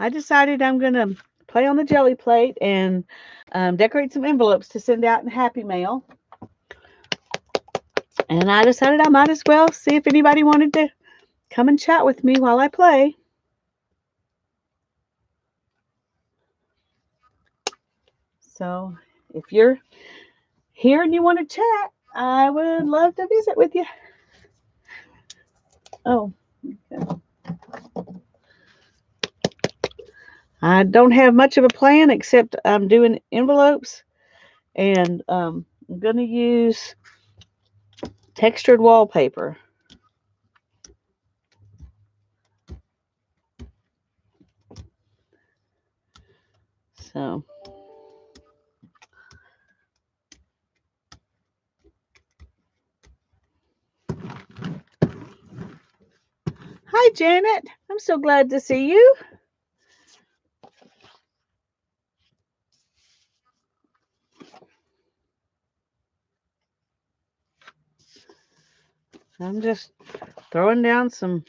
I decided I'm going to play on the jelly plate and decorate some envelopes to send out in Happy Mail. And I decided I might as well see if anybody wanted to come and chat with me while I play. So if you're here and you want to chat, I would love to visit with you. Oh, okay. I don't have much of a plan except I'm doing envelopes and I'm going to use textured wallpaper. So, hi Janet, I'm so glad to see you. I'm just throwing down some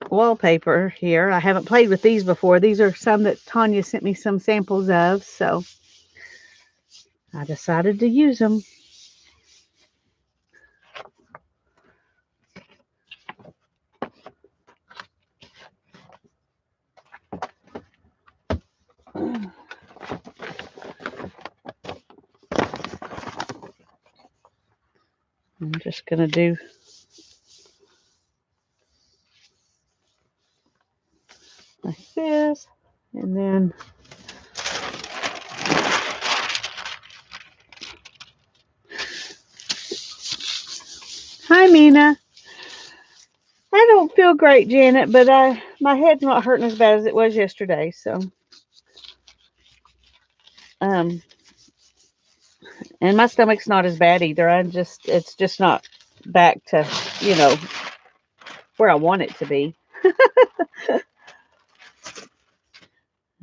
wallpaper here. I haven't played with these before. These are some that Tanya sent me some samples of, so I decided to use them. I'm just going to do like this, and then hi Mina. I don't feel great, Janet, but my head's not hurting as bad as it was yesterday, so um and my stomach's not as bad either. It's just not back to, you know, where I want it to be.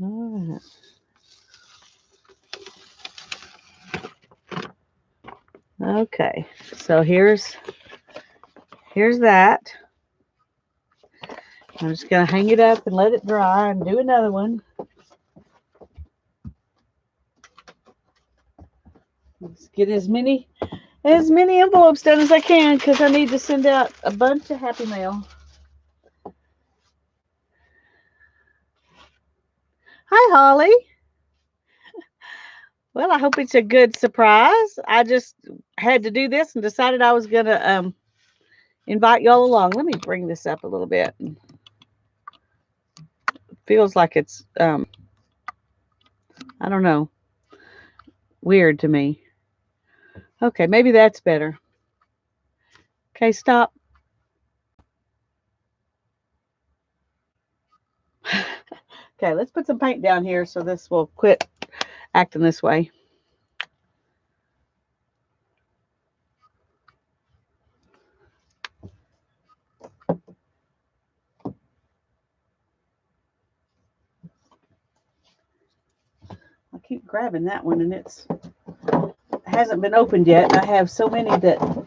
All right. Okay, so here's that. I'm just gonna hang it up and let it dry and do another one. Let's get as many envelopes done as I can because I need to send out a bunch of Happy Mail. Hi Holly. Well, I hope it's a good surprise. I just had to do this and decided I was gonna invite y'all along. Let me bring this up a little bit. It feels like it's I don't know, weird to me. Okay, maybe that's better. Okay, stop. Okay, let's put some paint down here so this will quit acting this way. I keep grabbing that one and it hasn't been opened yet. And I have so many that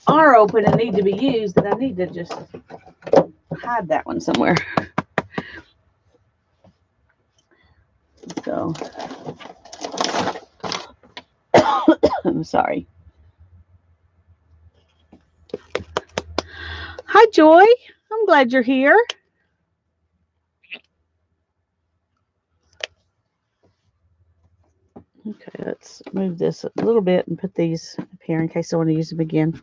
are open and need to be used that I need to just hide that one somewhere. So, I'm sorry. Hi, Joy. I'm glad you're here. Okay, let's move this a little bit and put these up here in case I want to use them again.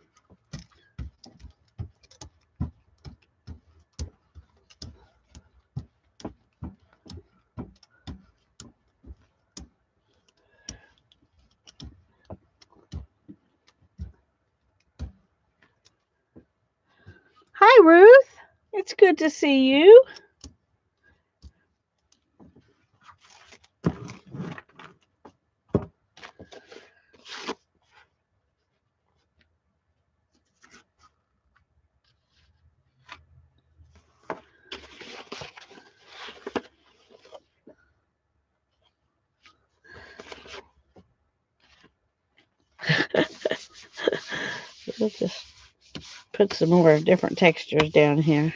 Hi, Ruth. It's good to see you. Let's just put some more different textures down here.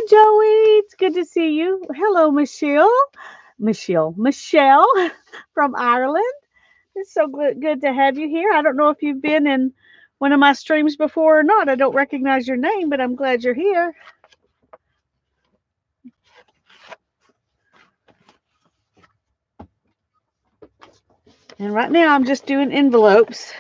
Joey. It's good to see you. Hello, Michelle. Michelle from Ireland. It's so good to have you here. I don't know if you've been in one of my streams before or not. I don't recognize your name, but I'm glad you're here. And right now I'm just doing envelopes.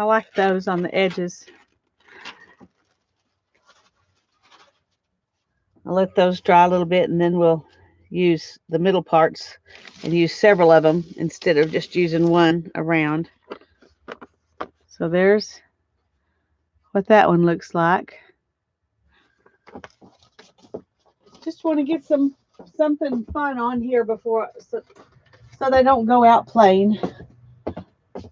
I like those on the edges. I'll let those dry a little bit, and then we'll use the middle parts and use several of them instead of just using one around. So there's what that one looks like. Just want to get something fun on here before so they don't go out plain.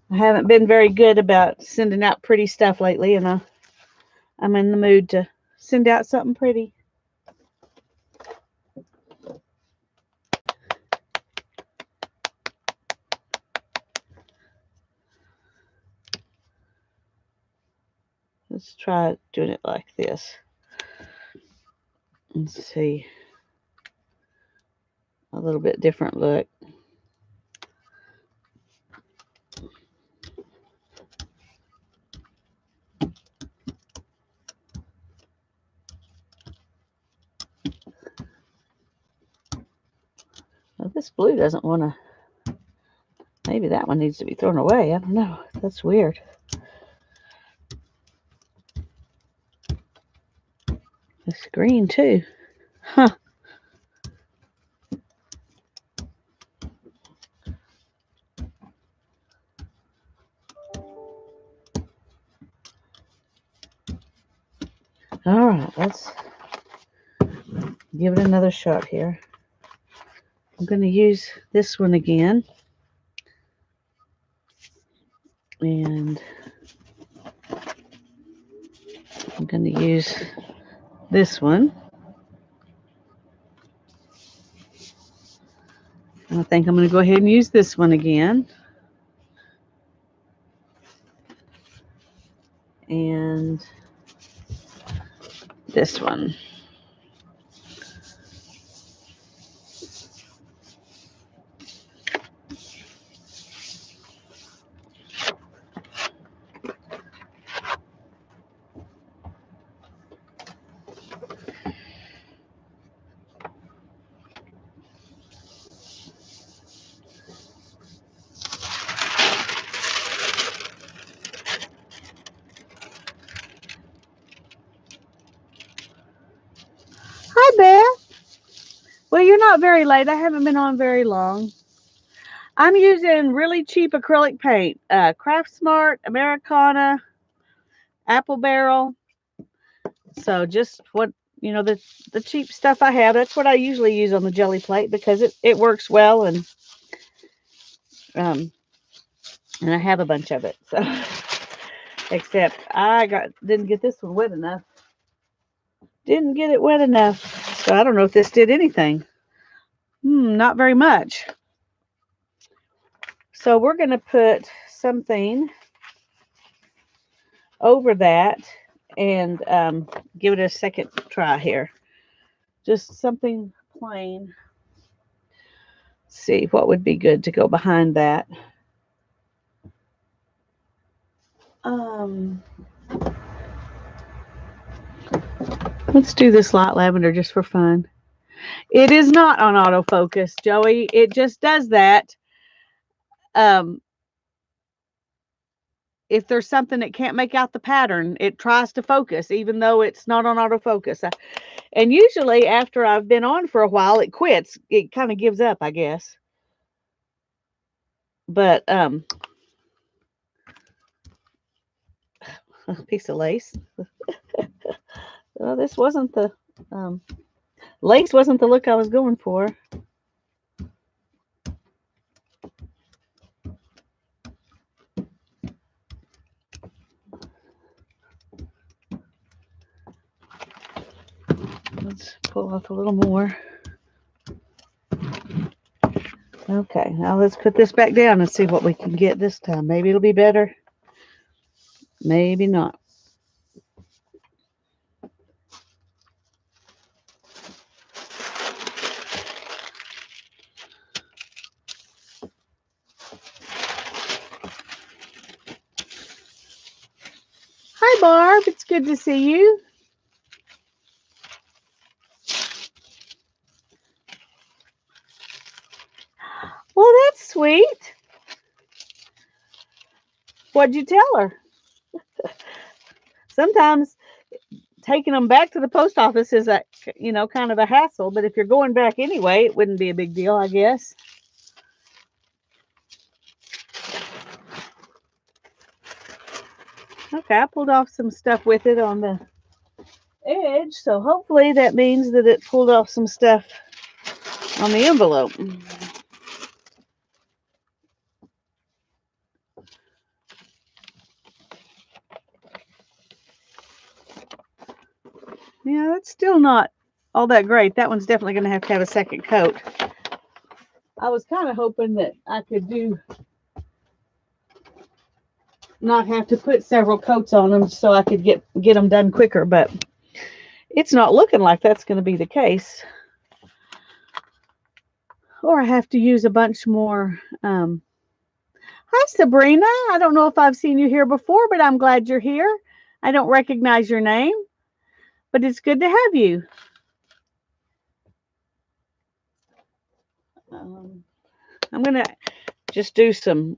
I haven't been very good about sending out pretty stuff lately, and I'm in the mood to send out something pretty. Let's try doing it like this. Let's see. A little bit different look. Well, this blue doesn't want to. Maybe that one needs to be thrown away. I don't know. That's weird. This green too. Huh. All right, let's give it another shot here. I'm going to use this one again. And I'm going to use this one. I think I'm going to go ahead and use this one again. And this one. Hi, Beth. Well, you're not very late. I haven't been on very long. I'm using really cheap acrylic paint. Craft Smart, Americana, Apple Barrel. So just what, the cheap stuff I have. That's what I usually use on the jelly plate because it works well, and I have a bunch of it. So except I didn't get this one wet enough. Didn't get it wet enough. So I don't know if this did anything. Not very much. So we're going to put something over that and give it a second try here. Just something plain. Let's see what would be good to go behind that. Let's do this light lavender just for fun. It is not on autofocus, Joey. It just does that. If there's something that can't make out the pattern, it tries to focus, even though it's not on autofocus. And usually after I've been on for a while, it quits. It kind of gives up, I guess. But piece of lace. This wasn't the lace wasn't the look I was going for. Let's pull off a little more. Okay, now let's put this back down and see what we can get this time. Maybe it'll be better. Maybe not. Hi, Barb. It's good to see you. Well, that's sweet. What'd you tell her? Sometimes taking them back to the post office is a, kind of a hassle, but if you're going back anyway, it wouldn't be a big deal, I guess. Okay, I pulled off some stuff with it on the edge, so hopefully that means that it pulled off some stuff on the envelope. Yeah, that's still not all that great. That one's definitely going to have a second coat. I was kind of hoping that I could not have to put several coats on them so I could get them done quicker, but it's not looking like that's going to be the case. Or I have to use a bunch more. Hi, Sabrina. I don't know if I've seen you here before, but I'm glad you're here. I don't recognize your name, but it's good to have you. I'm going to just do some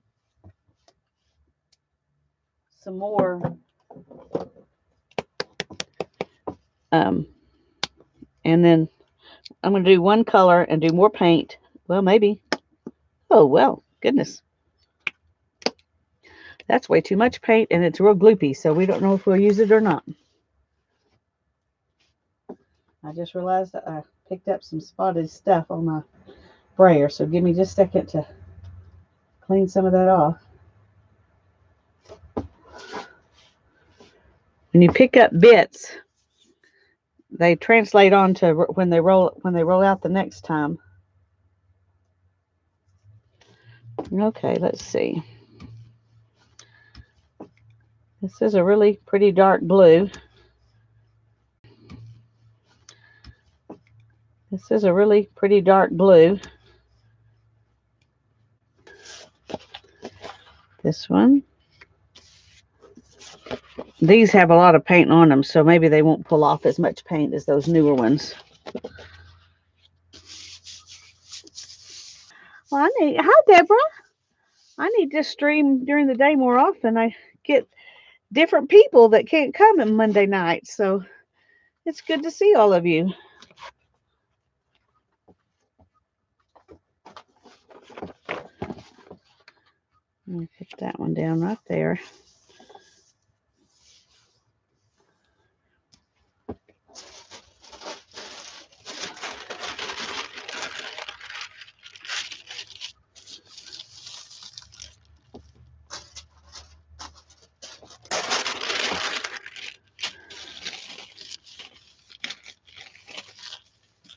more and then I'm going to do one color and do more paint. Well, maybe. Oh, well, goodness. That's way too much paint, and it's real gloopy, so we don't know if we'll use it or not. I just realized that I picked up some spotted stuff on my brayer, so give me just a second to clean some of that off. When you pick up bits, they translate on to when they roll out the next time. Okay, let's see. This is a really pretty dark blue. This is a really pretty dark blue. This one. These have a lot of paint on them, so maybe they won't pull off as much paint as those newer ones. Well, hi, Deborah. I need to stream during the day more often. I get different people that can't come on Monday night, so it's good to see all of you. I'm going to put that one down right there.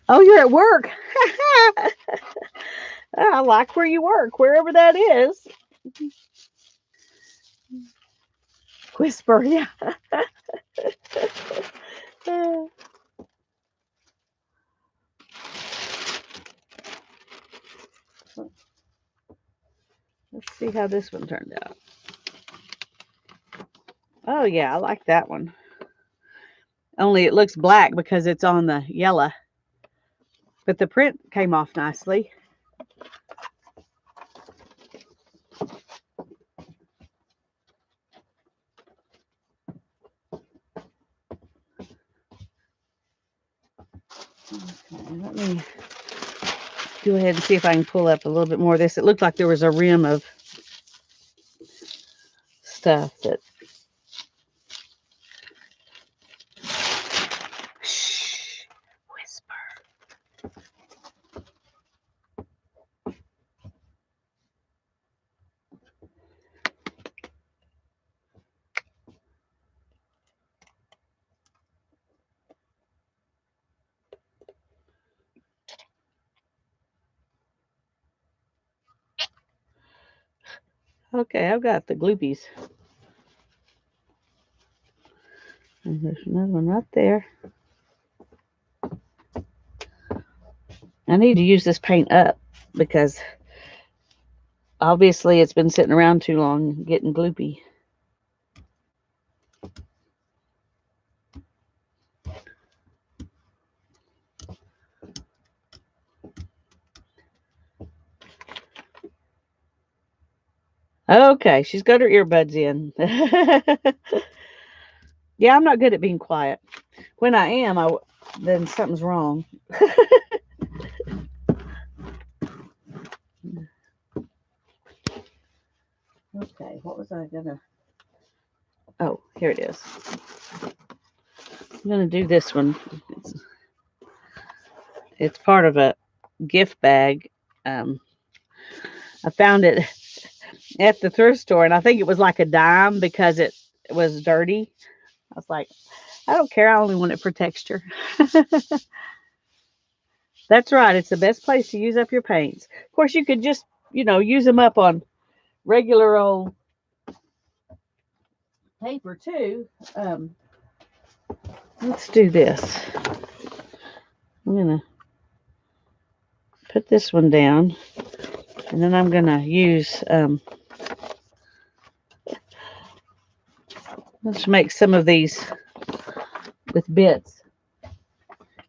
Oh, you're at work. I like where you work, wherever that is. Whisper, yeah. Let's see how this one turned out. Oh, yeah, I like that one. Only it looks black because it's on the yellow. But the print came off nicely. Okay, let me go ahead and see if I can pull up a little bit more of this. It looked like there was a rim of stuff that Okay, I've got the gloopies. And there's another one right there. I need to use this paint up because obviously it's been sitting around too long getting gloopy. Okay, she's got her earbuds in. Yeah, I'm not good at being quiet. When I am, then something's wrong. Okay, what was I gonna? Oh, here it is. I'm gonna do this one. It's part of a gift bag. Um, I found it at the thrift store, and I think it was like a dime because it was dirty. I was like, I don't care. I only want it for texture. That's right. It's the best place to use up your paints. Of course, you could just, use them up on regular old paper too. Um, let's do this. I'm going to put this one down, and then I'm going to use, let's make some of these with bits.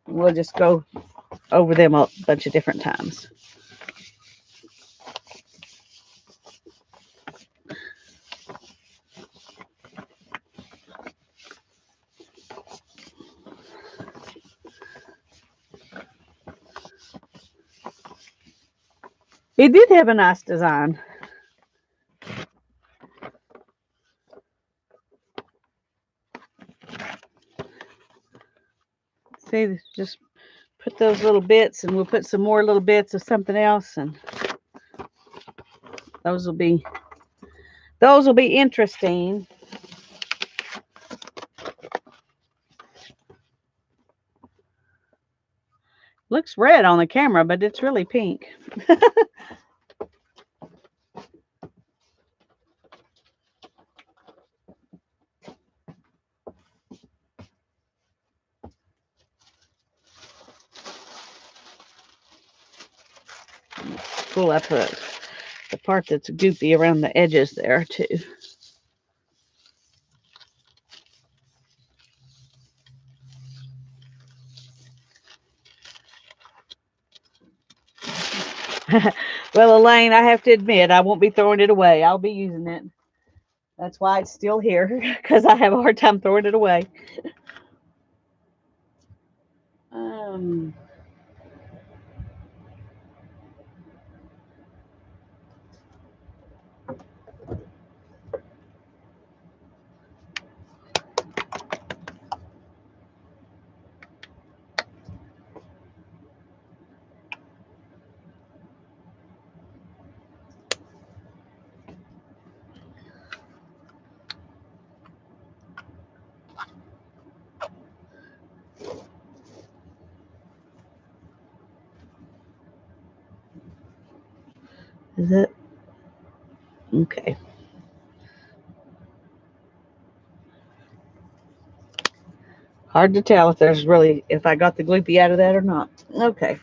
We'll just go over them a bunch of different times. It did have a nice design. See, just put those little bits, and we'll put some more little bits of something else, and those will be interesting. Looks red on the camera, but it's really pink. Pull up the part that's goopy around the edges there too. Well, Elaine, I have to admit, I won't be throwing it away. I'll be using it. That's why it's still here, because I have a hard time throwing it away. Um, is it? Okay. Hard to tell if I got the gloopy out of that or not. Okay.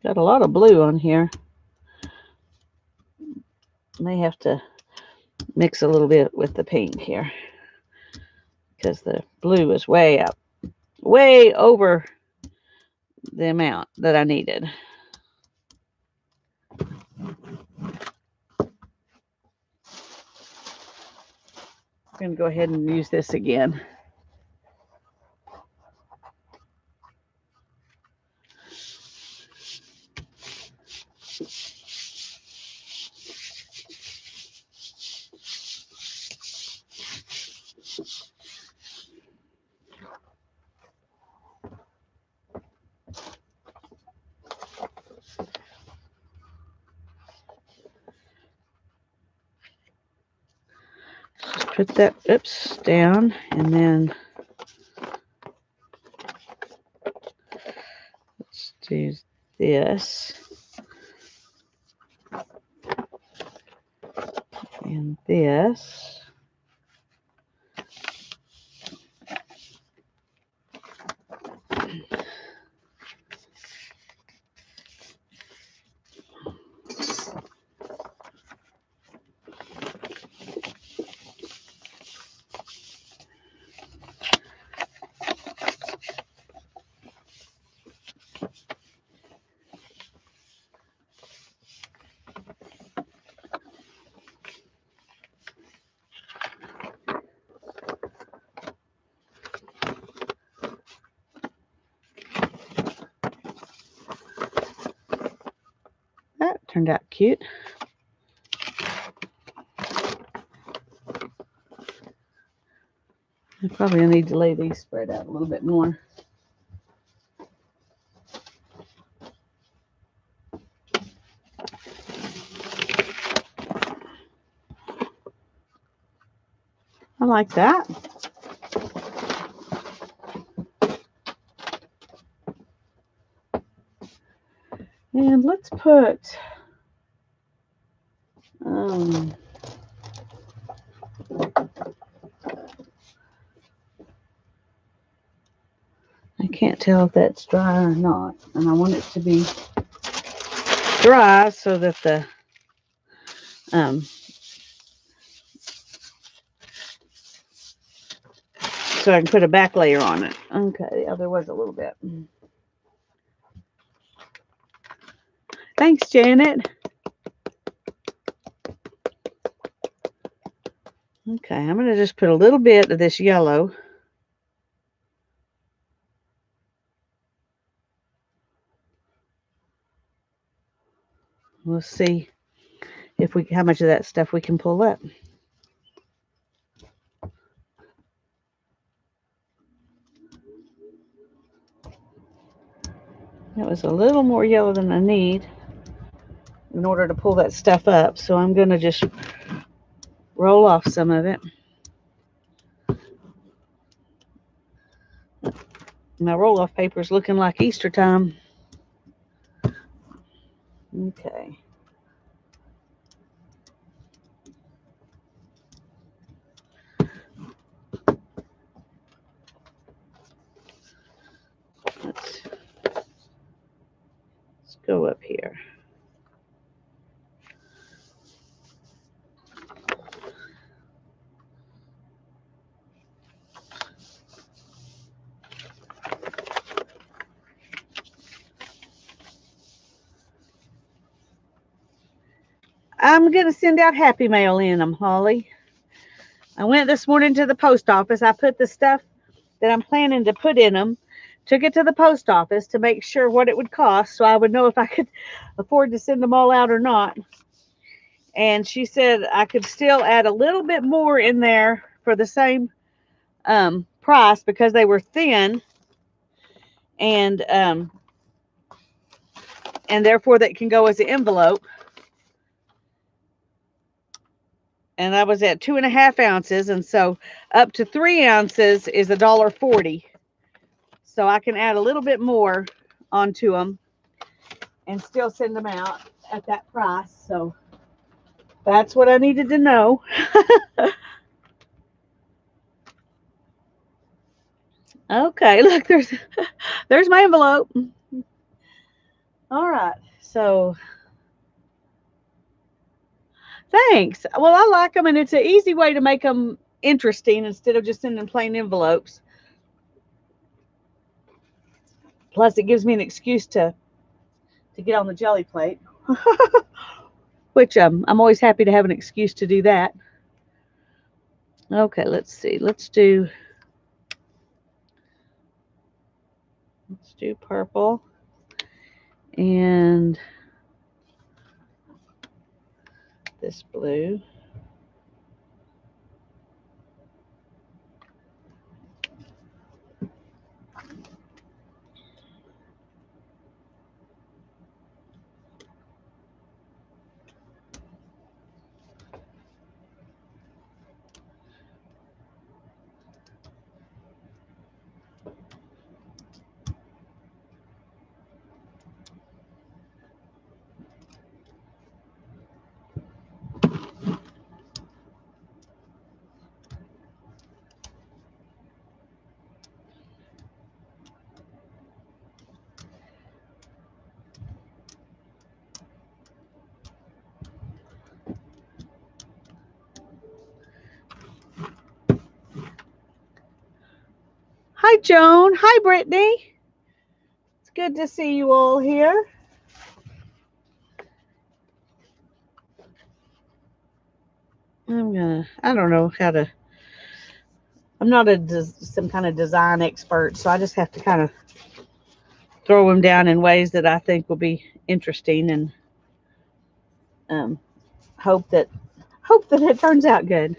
Got a lot of blue on here. May have to mix a little bit with the pink here, because the blue is way over the amount that I needed. I'm going to go ahead and use this again. put that, down, and then let's do this and this. That turned out cute. I probably need to lay these spread out a little bit more. I like that. And let's put I can't tell if that's dry or not, and I want it to be dry so that the so I can put a back layer on it. Okay, yeah, there was a little bit. Thanks, Janet. Okay, I'm going to just put a little bit of this yellow. We'll see if we how much of that stuff we can pull up. That was a little more yellow than I need in order to pull that stuff up, so I'm going to just roll off some of it. My roll-off paper is looking like Easter time. Okay. Let's go up here. I'm going to send out Happy Mail in them, Holly. I went this morning to the post office. I put the stuff that I'm planning to put in them, took it to the post office to make sure what it would cost so I would know if I could afford to send them all out or not. And she said I could still add a little bit more in there for the same price because they were thin, and therefore that can go as an envelope. And I was at 2.5 ounces, and so up to 3 ounces is $1.40. So I can add a little bit more onto them and still send them out at that price. So that's what I needed to know. Okay, look, there's my envelope. All right, so thanks. Well, I like them, and it's an easy way to make them interesting instead of just sending plain envelopes. Plus, it gives me an excuse to get on the jelly plate, which I'm always happy to have an excuse to do that. Okay, let's see. Let's do purple and this blue. Hi, Joan. Hi, Brittany. It's good to see you all here. I don't know how to, I'm not some kind of design expert, so I just have to kind of throw them down in ways that I think will be interesting and um, hope that it turns out good.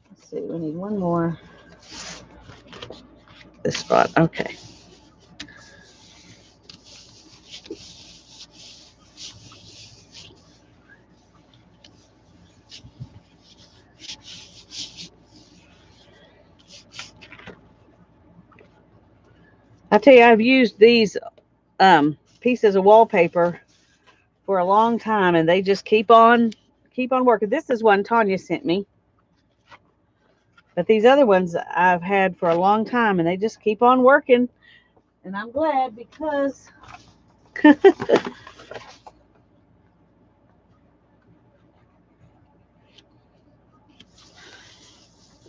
Let's see, we need one more. This spot, okay. I tell you, I've used these pieces of wallpaper for a long time, and they just keep on working. This is one Tanya sent me, but these other ones I've had for a long time, and they just keep on working. And I'm glad because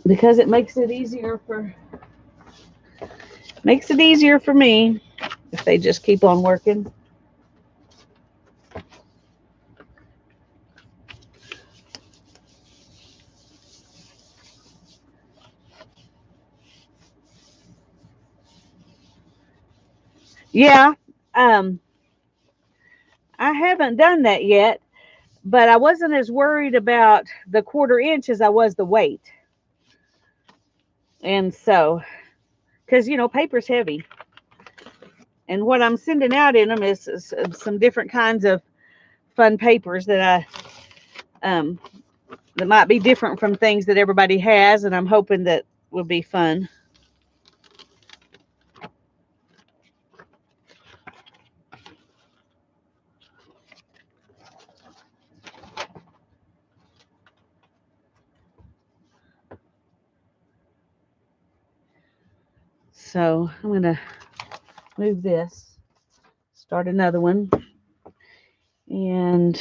because it makes it easier for me if they just keep on working. Yeah, um, I haven't done that yet, but I wasn't as worried about the 1/4 inch as I was the weight. And so, because paper's heavy, and what I'm sending out in them is some different kinds of fun papers um that might be different from things that everybody has, and I'm hoping that will be fun. So I'm gonna move this, start another one, and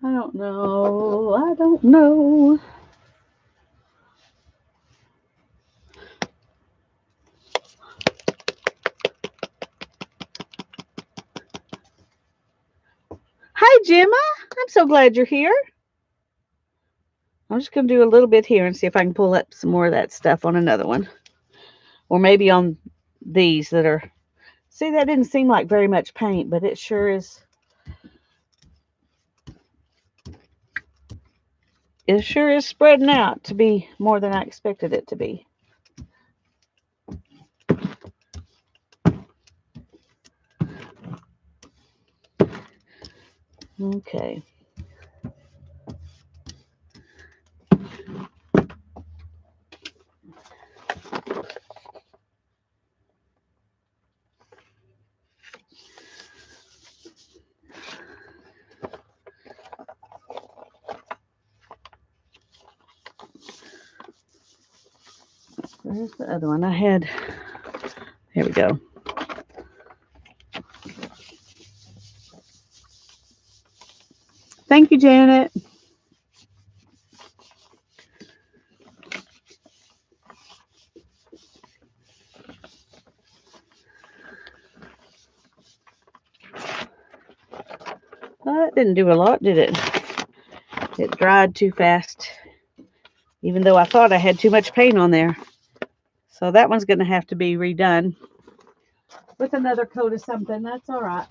I don't know. I don't know. Hi, Gemma. I'm so glad you're here. I'm just going to do a little bit here and see if I can pull up some more of that stuff on another one. Or maybe on these that are. See, that didn't seem like very much paint, but it sure is. It sure is spreading out to be more than I expected it to be. Okay. Where's the other one I had? Here we go. Thank you, Janet. It didn't do a lot, did it? It dried too fast, even though I thought I had too much paint on there. So that one's going to have to be redone with another coat of something. That's all right.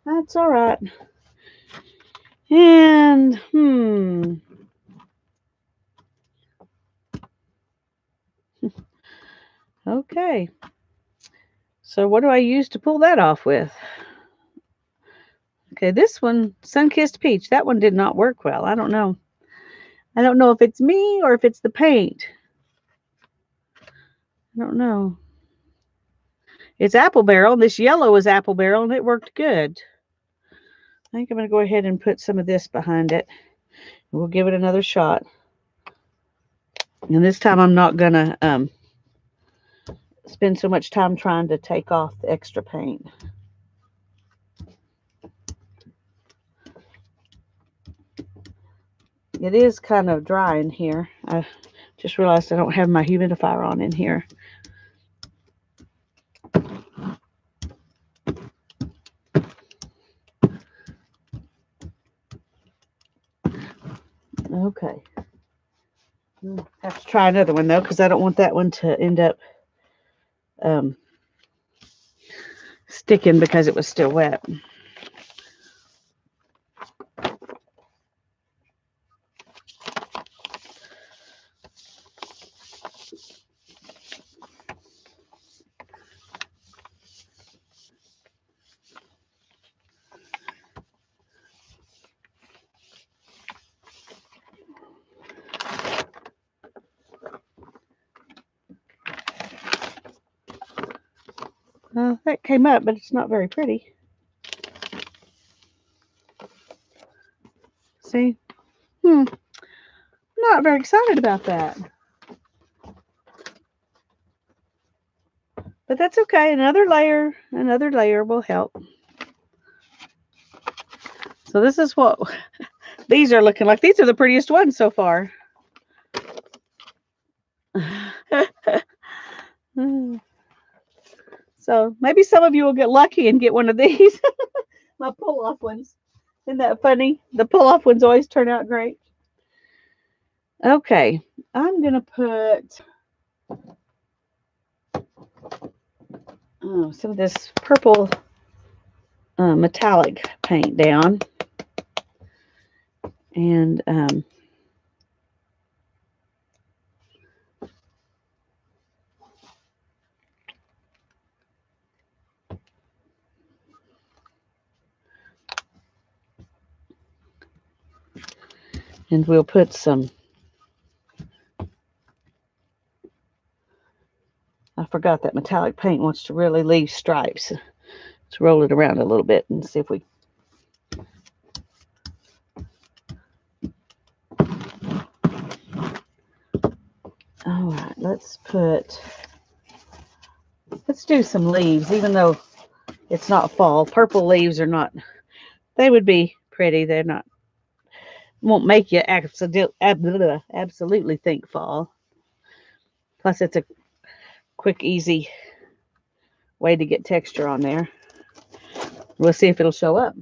That's all right. And, okay. So what do I use to pull that off with? Okay, this one, Sun-Kissed Peach, that one did not work well. I don't know. I don't know if it's me or if it's the paint. I don't know. It's apple barrel. This yellow is apple barrel, and it worked good. I think I'm going to go ahead and put some of this behind it. We'll give it another shot. And this time I'm not going to spend so much time trying to take off the extra paint. It is kind of dry in here. I just realized I don't have my humidifier on in here. Okay. Have to try another one though, because I don't want that one to end up sticking because it was still wet. That came up, but it's not very pretty. See? Not very excited about that. But that's okay. Another layer will help. So this is what these are looking like. These are the prettiest ones so far. So maybe some of you will get lucky and get one of these. My pull-off ones. Isn't that funny? The pull-off ones always turn out great. Okay, I'm going to put some of this purple metallic paint down. And we'll put some, I forgot that metallic paint wants to really leave stripes. Let's roll it around a little bit and see if we, all right, let's do some leaves, even though it's not fall. Purple leaves are not, they would be pretty. They're not, won't make you absolutely think fall. Plus, it's a quick, easy way to get texture on there. We'll see if it'll show up.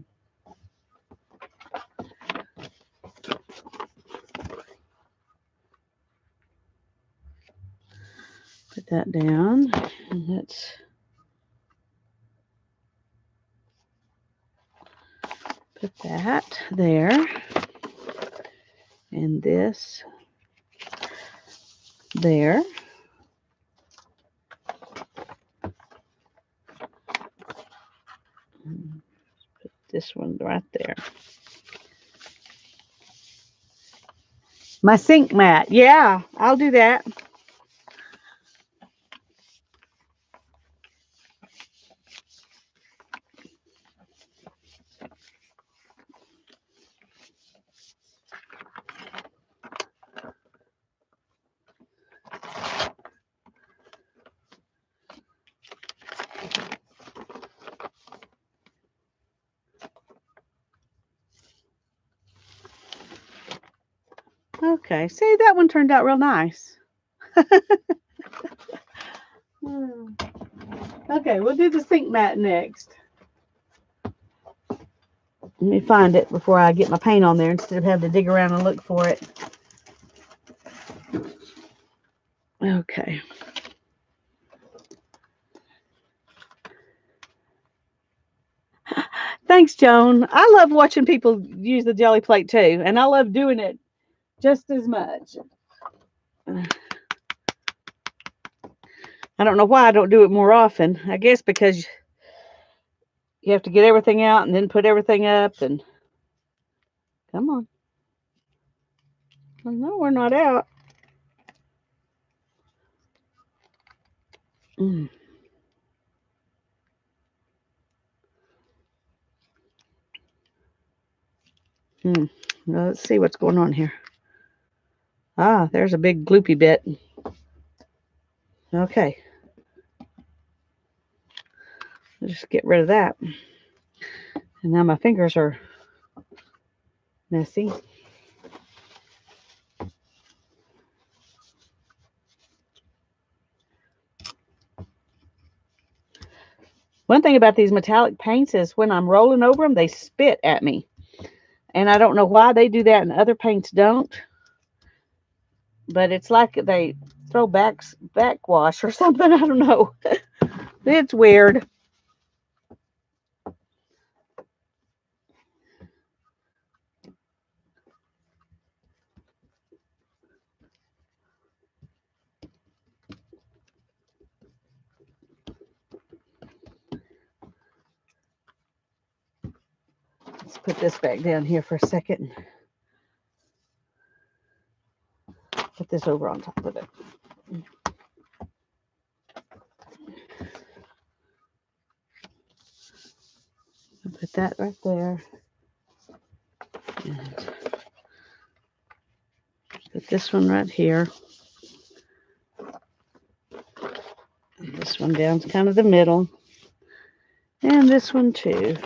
Put that down. And let's put that there. And this there. Put this one right there. My sink mat. Yeah, I'll do that. Okay, see, that one turned out real nice. Okay, we'll do the sink mat next. Let me find it before I get my paint on there instead of having to dig around and look for it. Okay. Thanks, Joan. I love watching people use the jelly plate too, and I love doing it just as much. I don't know why I don't do it more often. I guess because you have to get everything out and then put everything up and come on. No, we're not out. Well, let's see what's going on here. Ah, there's a big gloopy bit. Okay. I'll just get rid of that. And now my fingers are messy. One thing about these metallic paints is when I'm rolling over them, they spit at me. And I don't know why they do that and other paints don't. But it's like they throw backwash or something. I don't know. It's weird. Let's put this back down here for a second. Put this over on top of it. Put that right there. And put this one right here. And this one down to kind of the middle. And this one too.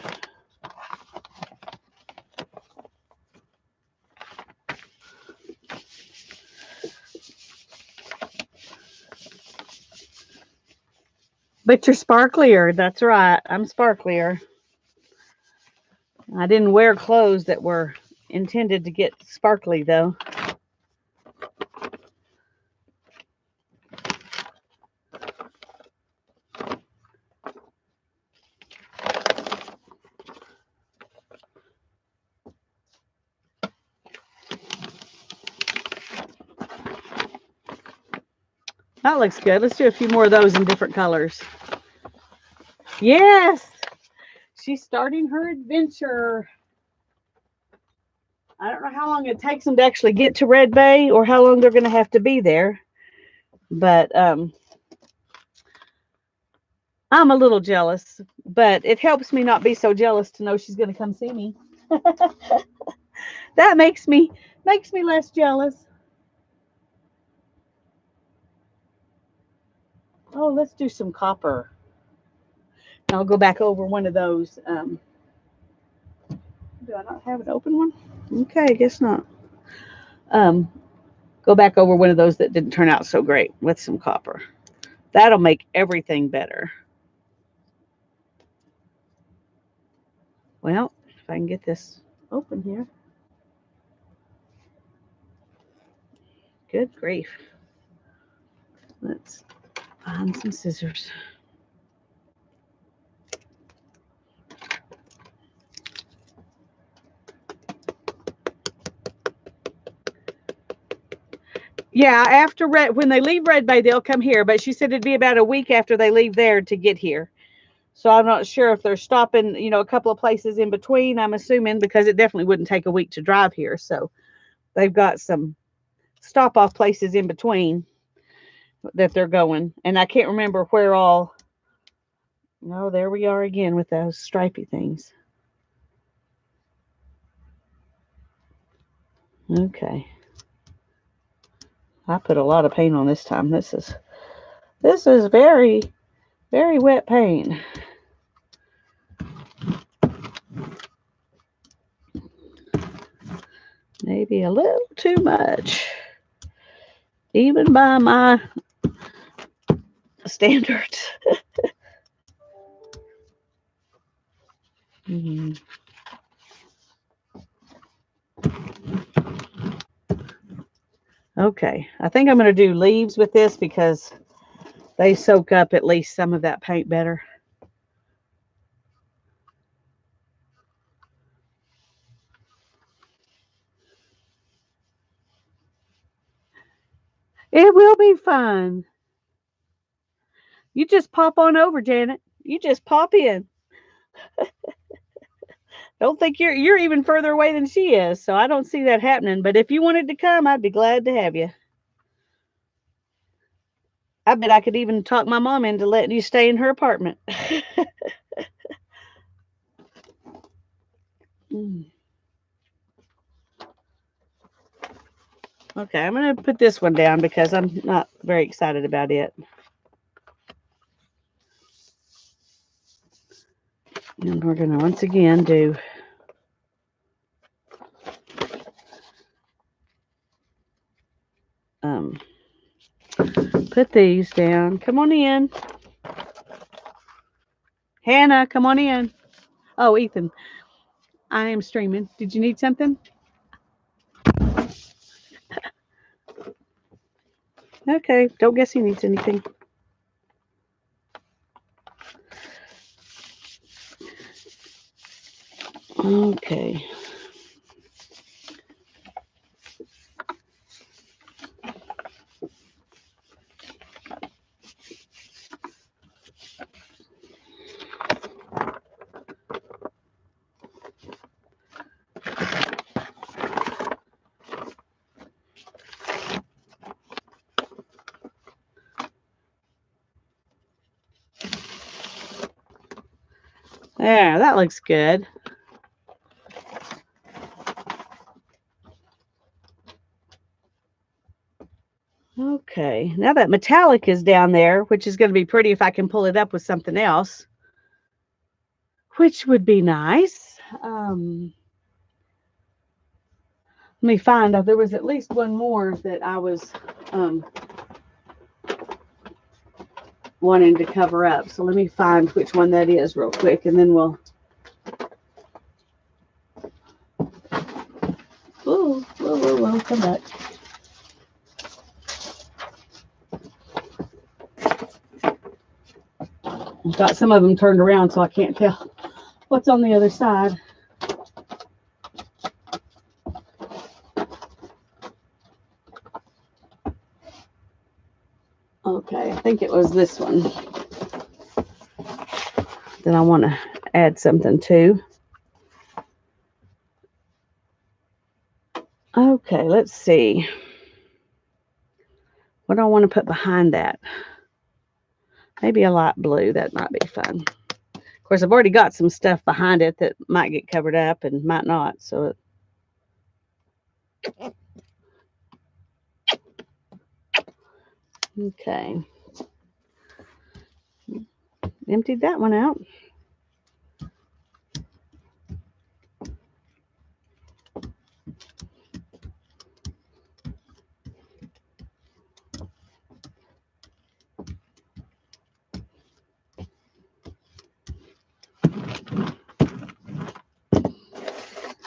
But you're sparklier. That's right. I'm sparklier. I didn't wear clothes that were intended to get sparkly, though. That looks good. Let's do a few more of those in different colors. Yes! She's starting her adventure. I don't know how long it takes them to actually get to Red Bay or how long they're going to have to be there. But I'm a little jealous. But it helps me not be so jealous to know she's going to come see me. That makes me less jealous. Oh, let's do some copper. I'll go back over one of those. Do I not have an open one? Okay, I guess not. Go back over one of those that didn't turn out so great with some copper. That'll make everything better. Well, if I can get this open here. Good grief. Let's find some scissors. Yeah, after when they leave Red Bay, they'll come here. But she said it'd be about a week after they leave there to get here. So I'm not sure if they're stopping, a couple of places in between. I'm assuming because it definitely wouldn't take a week to drive here. So they've got some stop off places in between that they're going. And I can't remember where all. No, there we are again with those stripy things. Okay. I put a lot of paint on this time. This is very, very wet paint. Maybe a little too much. Even by my standards. Mm-hmm. Okay, I think I'm going to do leaves with this because they soak up at least some of that paint better. It will be fun. You just pop on over, Janet. You just pop in. Don't think you're even further away than she is, so I don't see that happening. But if you wanted to come, I'd be glad to have you. I bet I could even talk my mom into letting you stay in her apartment. Okay, I'm going to put this one down because I'm not very excited about it. And we're going to once again do put these down. Come on in. Hannah, come on in. Oh, Ethan, I am streaming. Did you need something? Okay, don't guess he needs anything. Okay. There, that looks good. Okay, now that metallic is down there, which is going to be pretty if I can pull it up with something else, which would be nice. Let me find out. There was at least one more that I was wanting to cover up. So let me find which one that is real quick, and then we'll. Whoa, come back. I've got some of them turned around so I can't tell what's on the other side. Okay, I think it was this one that I want to add something to. Okay, let's see. What do I want to put behind that? Maybe a light blue. That might be fun. Of course, I've already got some stuff behind it that might get covered up and might not. So, okay. Emptied that one out.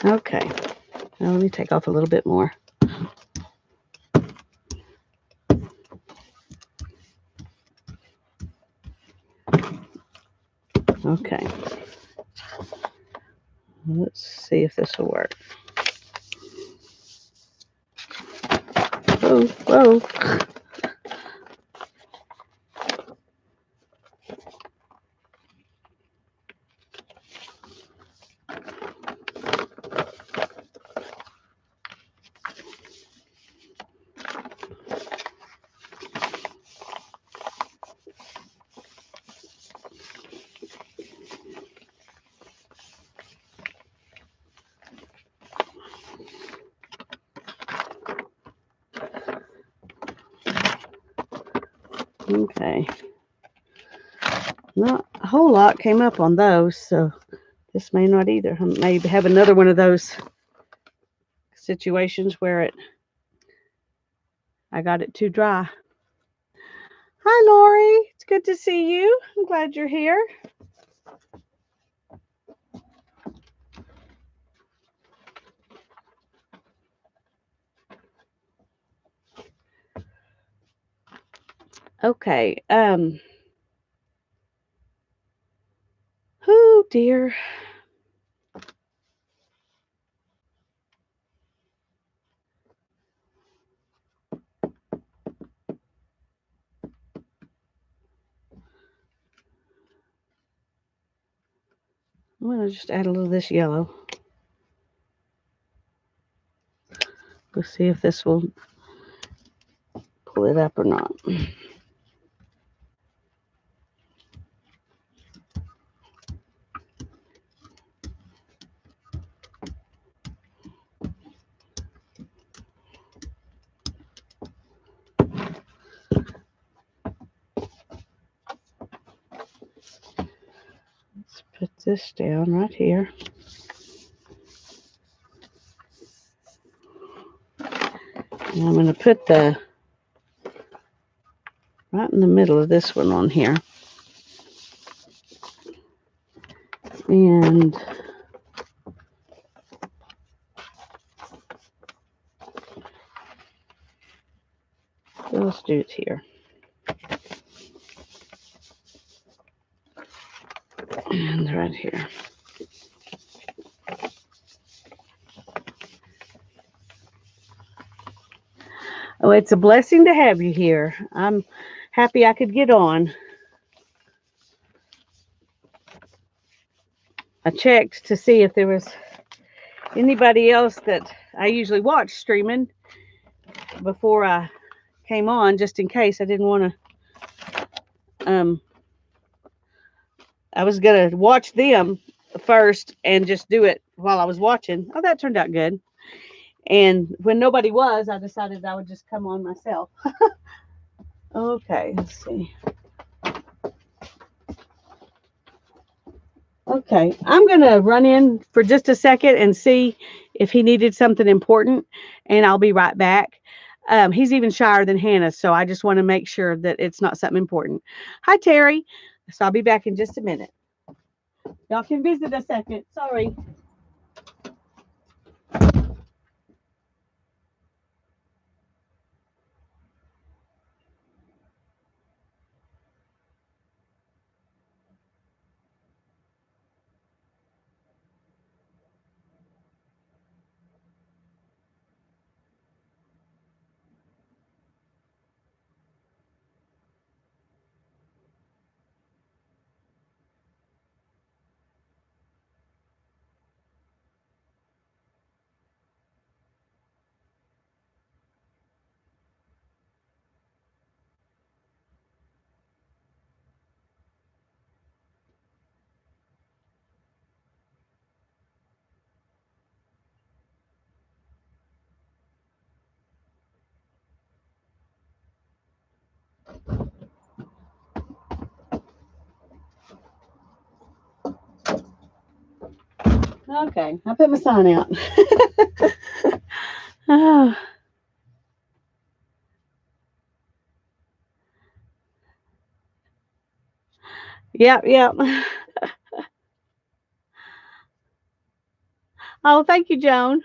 Okay. Now let me take off a little bit more. Okay. Let's see if this will work. Whoa. Okay. Not a whole lot came up on those, so this may not either. I may have another one of those situations where I got it too dry. Hi, Lori. It's good to see you. I'm glad you're here. Okay. Oh dear. I'm going to just add a little of this yellow. We'll see if this will pull it up or not. Let's put this down right here. And I'm going to put the right in the middle of this one on here. And let's do it here. And right here. Oh, it's a blessing to have you here. I'm happy I could get on. I checked to see if there was anybody else that I usually watch streaming before I came on, just in case. I didn't want to. I was gonna watch them first and just do it while I was watching. Oh, that turned out good. And when nobody was, I decided I would just come on myself. Okay, let's see. Okay, I'm going to run in for just a second and see if he needed something important, and I'll be right back. He's even shyer than Hannah, so I just want to make sure that it's not something important. Hi, Terry. So I'll be back in just a minute. Y'all can visit a second. Sorry. Okay, I put my sign out. Oh, yep, yep. Oh, thank you, Joan.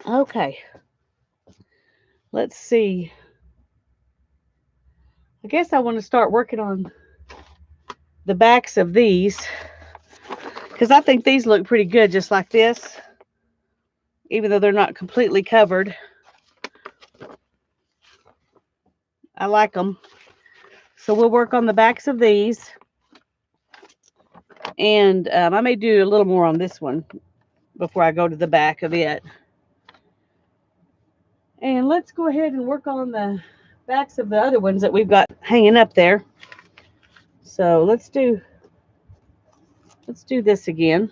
Okay, let's see. I guess I want to start working on the backs of these because I think these look pretty good just like this, even though they're not completely covered. I like them. So we'll work on the backs of these. And I may do a little more on this one before I go to the back of it. And let's go ahead and work on the backs of the other ones that we've got hanging up there. So let's do this again.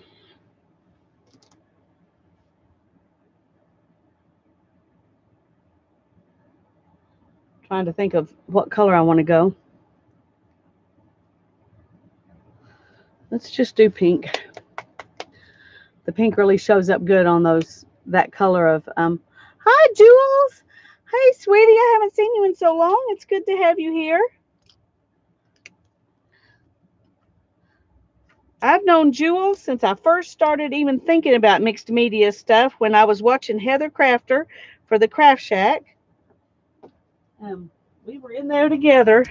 Trying to think of what color I want to go. Let's just do pink. The pink really shows up good on that color of hi Jules. Hey sweetie, I haven't seen you in so long. It's good to have you here. I've known Jules since I first started even thinking about mixed media stuff when I was watching Heather Crafter for the Craft Shack. We were in there together.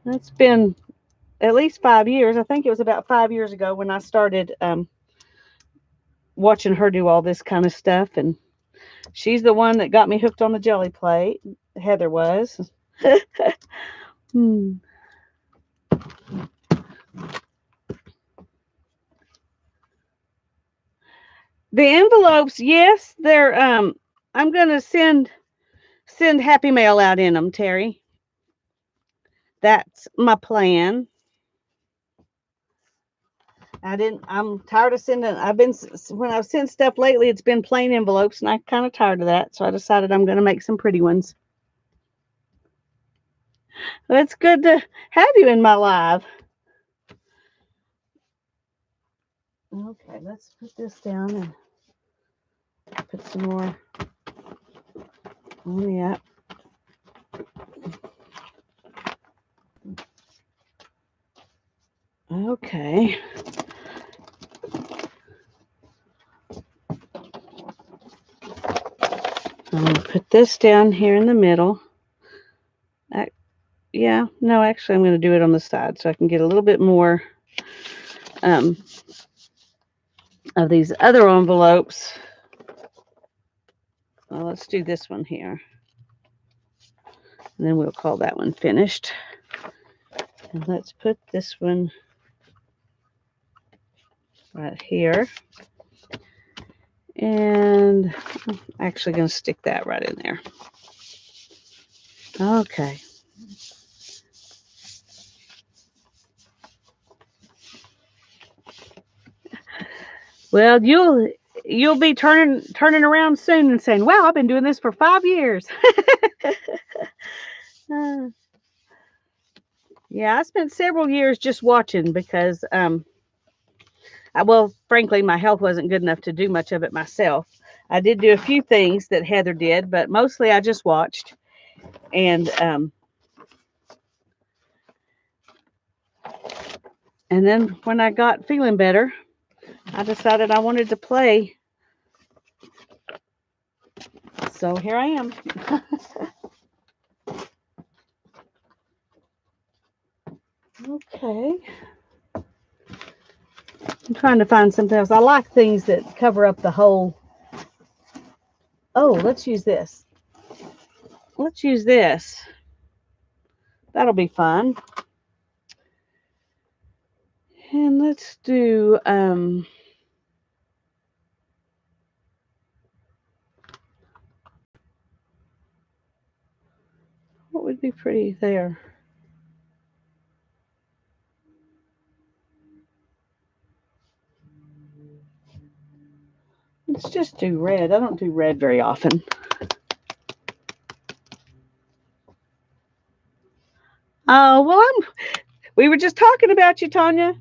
It's been at least 5 years. I think it was about 5 years ago when I started watching her do all this kind of stuff. And she's the one that got me hooked on the jelly plate. Heather was. Hmm. The envelopes, yes, they're I'm gonna send happy mail out in them, Terry. That's my plan. I'm tired of sending. When I've sent stuff lately, it's been plain envelopes, and I'm kind of tired of that. So I decided I'm going to make some pretty ones. Well, it's good to have you in my live. Okay, let's put this down and put some more on the app. Okay. I'm going to put this down here in the middle. Yeah, no, actually I'm going to do it on the side so I can get a little bit more of these other envelopes. Well, let's do this one here. And then we'll call that one finished. And let's put this one right here. And I'm actually going to stick that right in there. Okay. Well, you'll be turning around soon and saying, "Wow, I've been doing this for 5 years." Yeah, I spent several years just watching because well, frankly, my health wasn't good enough to do much of it myself. I did do a few things that Heather did, but mostly I just watched. And then when I got feeling better, I decided I wanted to play. So here I am. Okay. I'm trying to find something else. I like things that cover up the whole. Oh, let's use this. Let's use this. That'll be fun. And let's do what would be pretty there? Let's just do red. I don't do red very often. Oh, well, we were just talking about you, Tanya,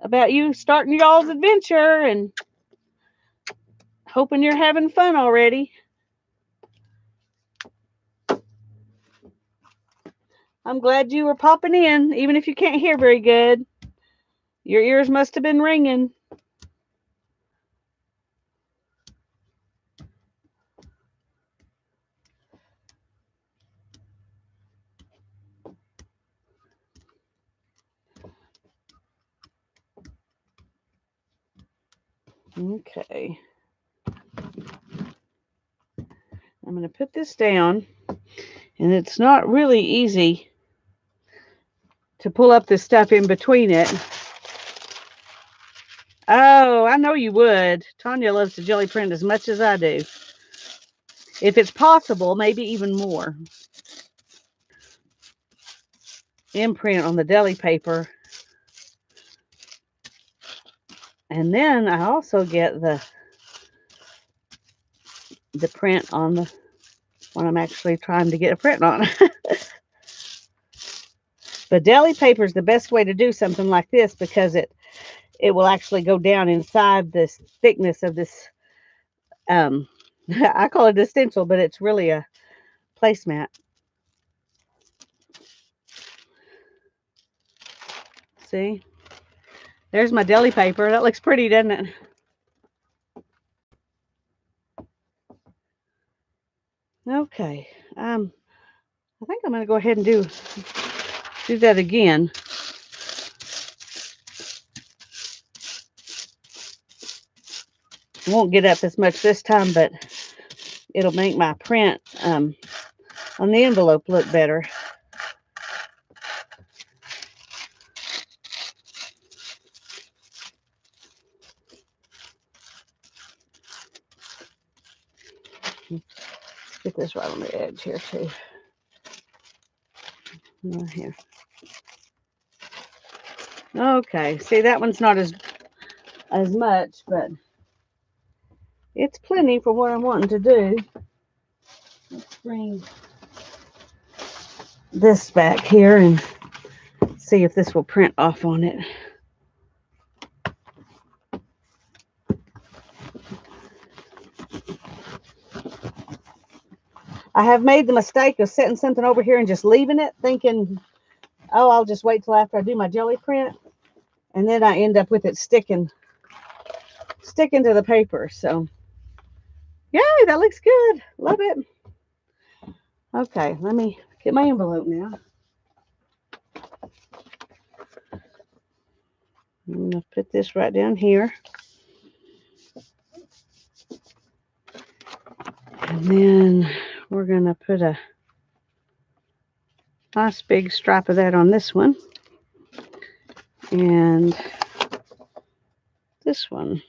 about you starting y'all's adventure and hoping you're having fun already. I'm glad you were popping in, even if you can't hear very good. Your ears must have been ringing. Okay. I'm going to put this down, and it's not really easy to pull up the stuff in between it. Oh, I know you would. Tanya loves the jelly print as much as I do. If it's possible, maybe even more. Imprint on the deli paper. And then I also get the print on the one I'm actually trying to get a print on. But deli paper is the best way to do something like this because it will actually go down inside this thickness of this. I call it a stencil, but it's really a placemat. See, there's my deli paper. That looks pretty, doesn't it? Okay. I think I'm going to go ahead and do that again. I won't get up as much this time, but it'll make my print on the envelope look better. Get this right on the edge here too. Right here. Okay, see, that one's not as much, but it's plenty for what I'm wanting to do. Let's bring this back here and see if this will print off on it. I have made the mistake of setting something over here and just leaving it, thinking, oh, I'll just wait till after I do my jelly print. and then I end up with it sticking to the paper. So, yay, that looks good. Love it. Okay, let me get my envelope now. I'm going to put this right down here. And then we're going to put a nice big stripe of that on this one. And this one.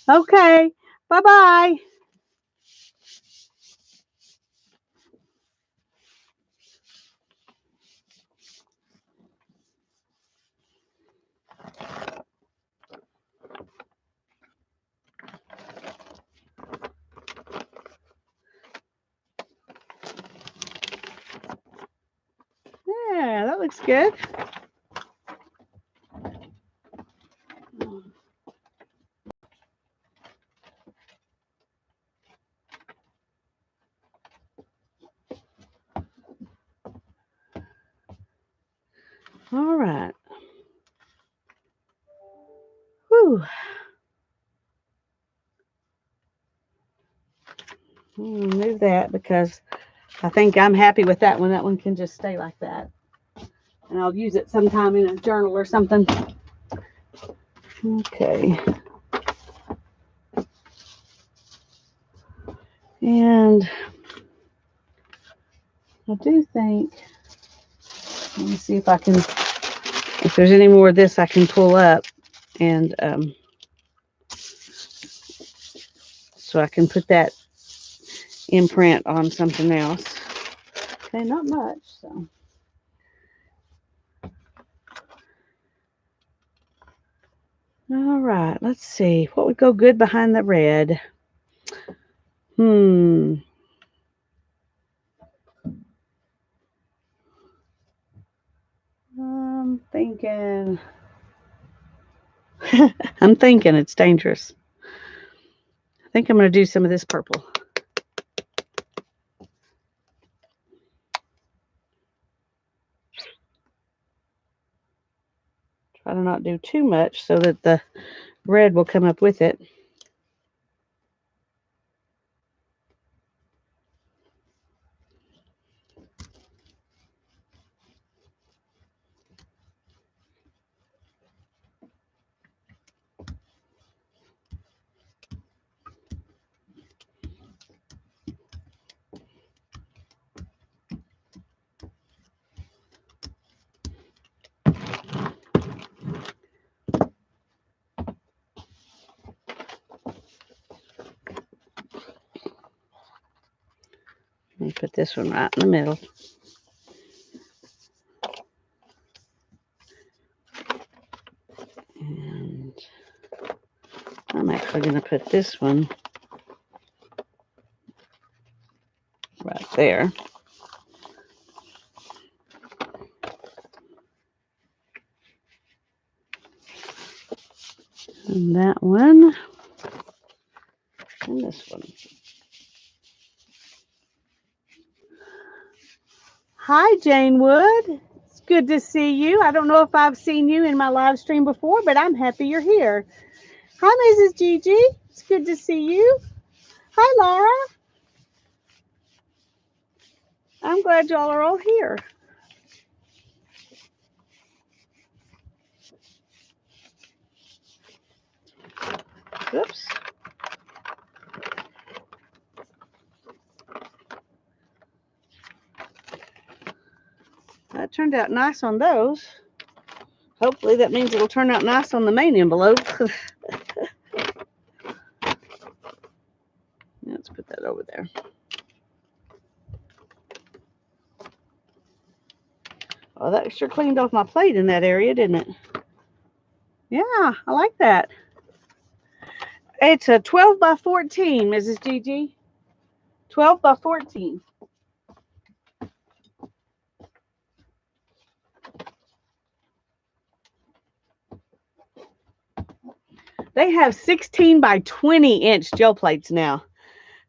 Okay, bye-bye. Yeah, that looks good. All right. Whew. Move that because I think I'm happy with that one. That one can just stay like that. And I'll use it sometime in a journal or something. Okay. And I do think, let me see if I can, if there's any more of this I can pull up. And so I can put that imprint on something else. Okay, not much. So. All right, let's see. What would go good behind the red? I'm thinking. I'm thinking it's dangerous. I think I'm going to do some of this purple. Try to not do too much so that the red will come up with it. Let me put this one right in the middle. And I'm actually going to put this one right there. And that one. And this one. Hi, Jane Wood. It's good to see you. I don't know if I've seen you in my live stream before, but I'm happy you're here. Hi, Mrs. Gigi. It's good to see you. Hi, Laura. I'm glad y'all are all here. Oops. That turned out nice on those. Hopefully that means it'll turn out nice on the main envelope. Let's put that over there. Oh, that sure cleaned off my plate in that area, didn't it? Yeah, I like that. It's a 12 by 14, Mrs. Gigi. 12 by 14. They have 16 by 20-inch gel plates now.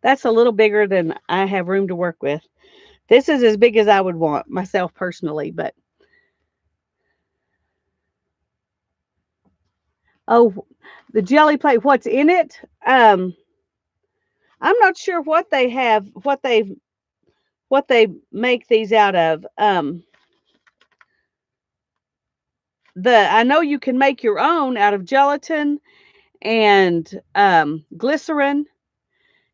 That's a little bigger than I have room to work with. This is as big as I would want myself personally, but oh, the jelly plate, what's in it? I'm not sure what they have, what they make these out of. The I know you can make your own out of gelatin and glycerin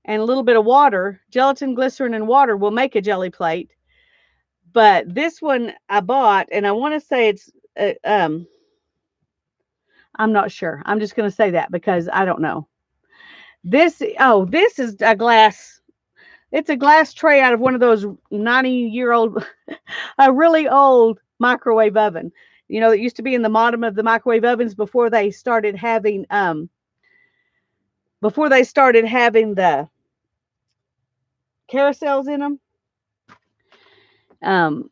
and a little bit of water. Gelatin, glycerin, and water will make a jelly plate. But this one I bought, and I want to say it's I'm not sure. I'm just going to say that because I don't know. This is a glass. It's a glass tray out of one of those 90-year-old, a really old microwave oven. You know, it used to be in the bottom of the microwave ovens before they started having the carousels in them. Um,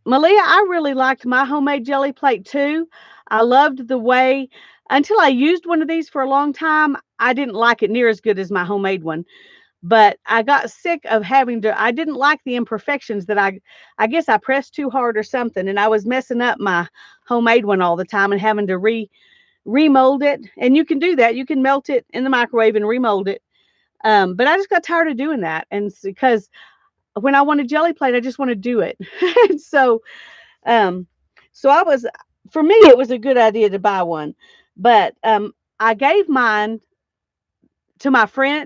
Malia, I really liked my homemade jelly plate too. I loved the way, until I used one of these for a long time, I didn't like it near as good as my homemade one. But I got sick of having to, I didn't like the imperfections that I guess I pressed too hard or something, and I was messing up my homemade one all the time and having to remold it. And you can do that. You can melt it in the microwave and remold it. But I just got tired of doing that. And because when I want a jelly plate, I just want to do it. And um, so I was, for me, it was a good idea to buy one. But I gave mine to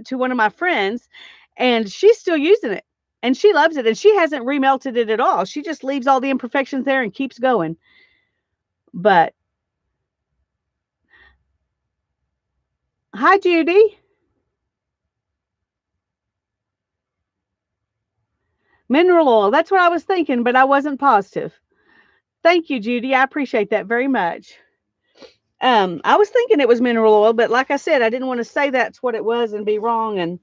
to one of my friends, and she's still using it. And she loves it. And she hasn't remelted it at all. She just leaves all the imperfections there and keeps going. But hi, Judy. Mineral oil. That's what I was thinking, but I wasn't positive. Thank you, Judy. I appreciate that very much. I was thinking it was mineral oil, but like I said, I didn't want to say that's what it was and be wrong and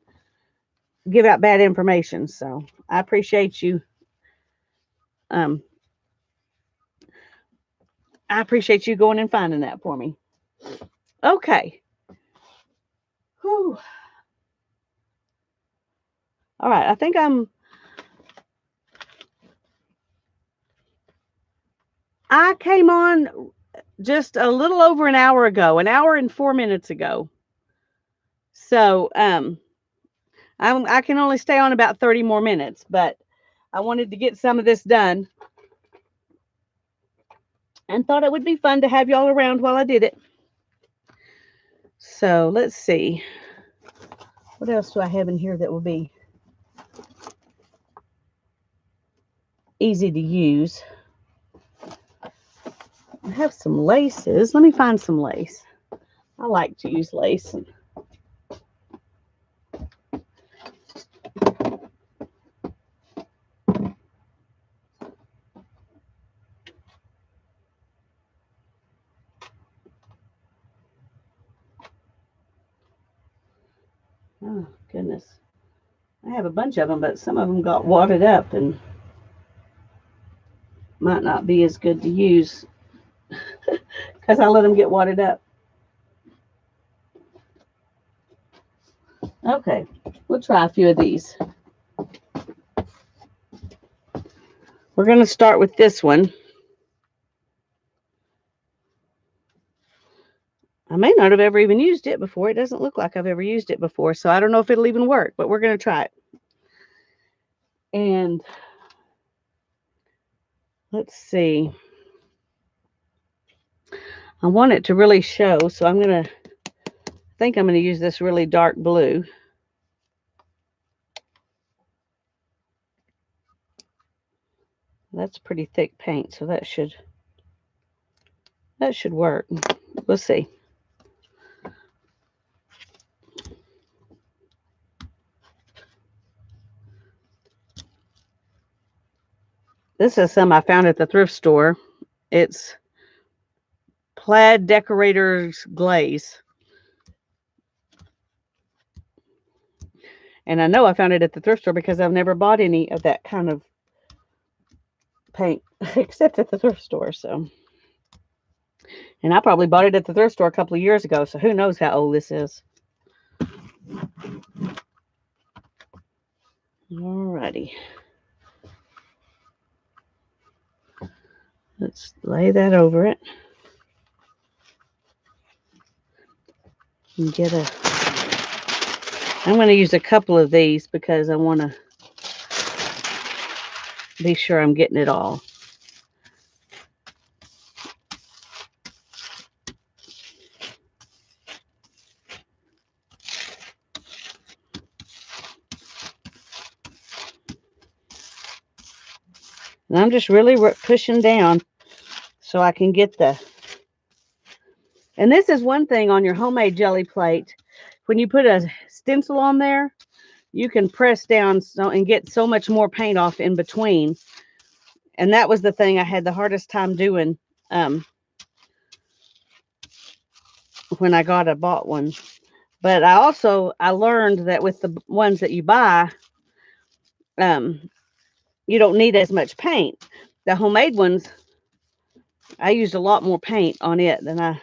give out bad information. So I appreciate you. Um, I appreciate you going and finding that for me. Okay. Whew. All right. I think I came on just a little over an hour and 4 minutes ago. So I can only stay on about 30 more minutes, but I wanted to get some of this done and thought it would be fun to have y'all around while I did it. So let's see. What else do I have in here that will be easy to use? I have some laces. Let me find some lace. I like to use lace. Oh, goodness. I have a bunch of them, but some of them got wadded up and might not be as good to use because I let them get wadded up. Okay, we'll try a few of these. We're going to start with this one. I may not have ever even used it before. It doesn't look like I've ever used it before, so I don't know if it'll even work, but we're going to try it. And let's see. I want it to really show, so I think I'm going to use this really dark blue. That's pretty thick paint, so that should work. We'll see. This is some I found at the thrift store. It's Plaid Decorator's Glaze. And I know I found it at the thrift store because I've never bought any of that kind of paint except at the thrift store. So And I probably bought it at the thrift store a couple of years ago, so who knows how old this is. Alrighty. Let's lay that over it. And get a... I'm going to use a couple of these because I want to be sure I'm getting it all. And I'm just really pushing down so I can get the... And this is one thing on your homemade jelly plate. When you put a stencil on there, you can press down and get so much more paint off in between. And that was the thing I had the hardest time doing when I bought one. But I learned that with the ones that you buy, you don't need as much paint. The homemade ones, I used a lot more paint on it than I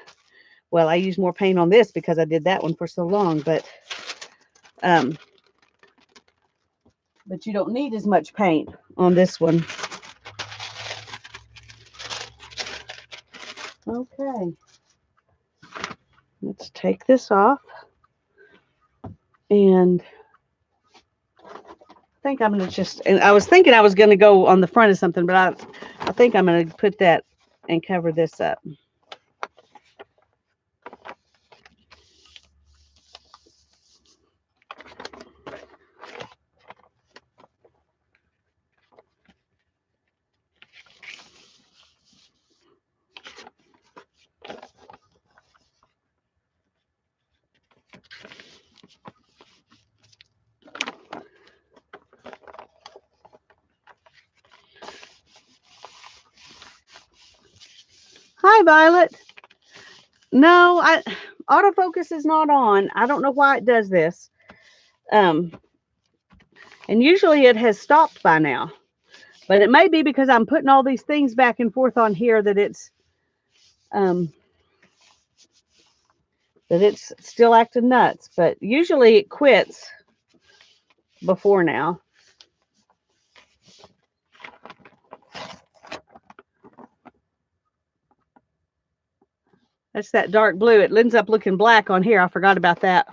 used more paint on this because I did that one for so long, but you don't need as much paint on this one. Okay. Let's take this off. And I think I'm going to and I was thinking I was going to go on the front of something, but I think I'm going to put that and cover this up. Hi, Violet. No, autofocus is not on. I don't know why it does this. And usually it has stopped by now. But it may be because I'm putting all these things back and forth on here that it's still acting nuts. But usually it quits before now. That's that dark blue. It ends up looking black on here. I forgot about that.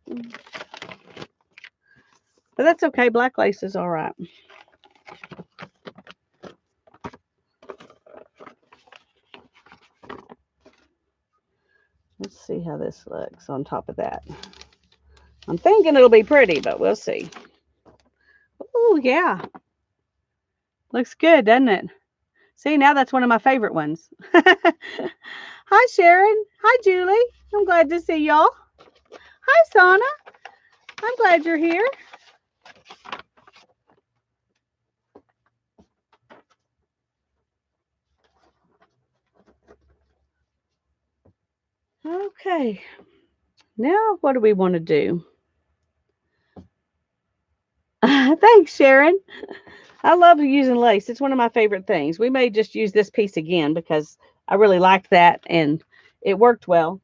But that's okay. Black lace is all right. Let's see how this looks on top of that. I'm thinking it'll be pretty, but we'll see. Oh, yeah. Looks good, doesn't it? See, now that's one of my favorite ones. Hi, Sharon. Hi, Julie. I'm glad to see y'all. Hi, Sana. I'm glad you're here. Okay. Now, what do we want to do? Thanks, Sharon. I love using lace. It's one of my favorite things. We may just use this piece again because I really liked that and it worked well.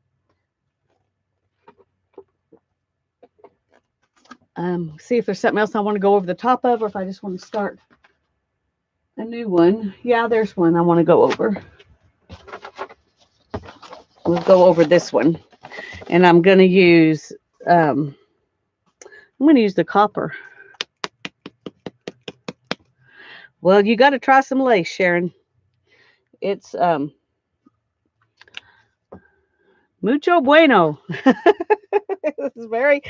See if there's something else I want to go over the top of, or if I just want to start a new one. Yeah, there's one I want to go over. We'll go over this one, and I'm going to use the copper. Well, you got to try some lace, Sharon. It's mucho bueno. This is very,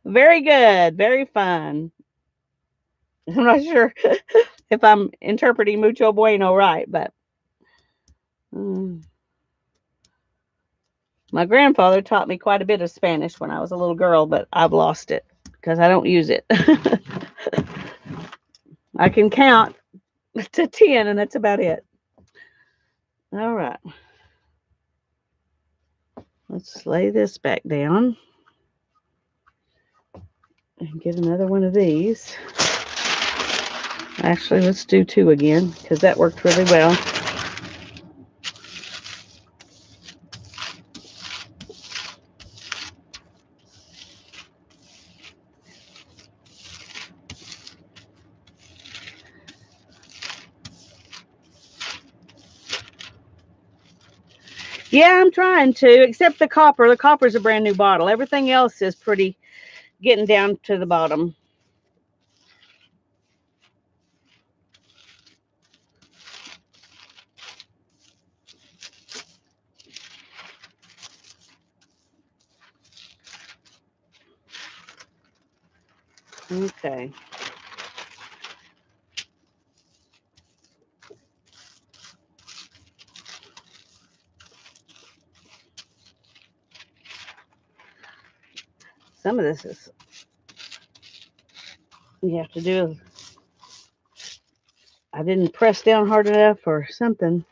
very good, very fun. I'm not sure if I'm interpreting mucho bueno right, but my grandfather taught me quite a bit of Spanish when I was a little girl, but I've lost it because I don't use it. I can count to 10, and that's about it. All right. Let's lay this back down and get another one of these. Actually, let's do 2 again because that worked really well. Yeah, I'm trying to, except the copper. The copper's a brand new bottle. Everything else is pretty getting down to the bottom. Okay. Some of this is, you have to do, I didn't press down hard enough or something.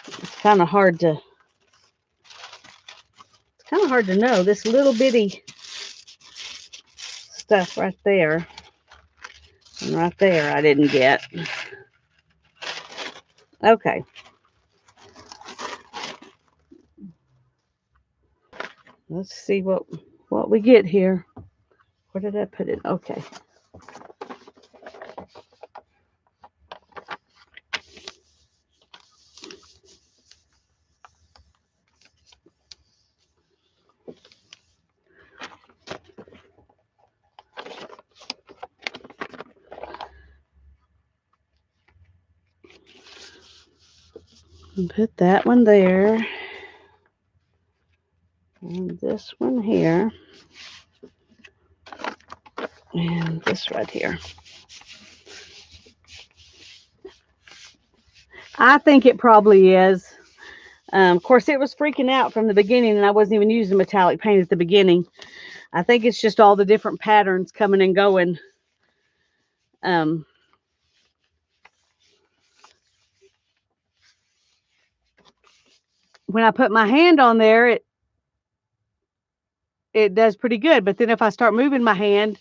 It's kind of hard to, know. This little bitty stuff right there and right there I didn't get. Okay. Let's see what we get here. Where did I put it? Okay. And put that one there. And this one here. And this right here. I think it probably is. Of course, it was freaking out from the beginning, and I wasn't even using metallic paint at the beginning. I think it's just all the different patterns coming and going. When I put my hand on there, it does pretty good. But then if I start moving my hand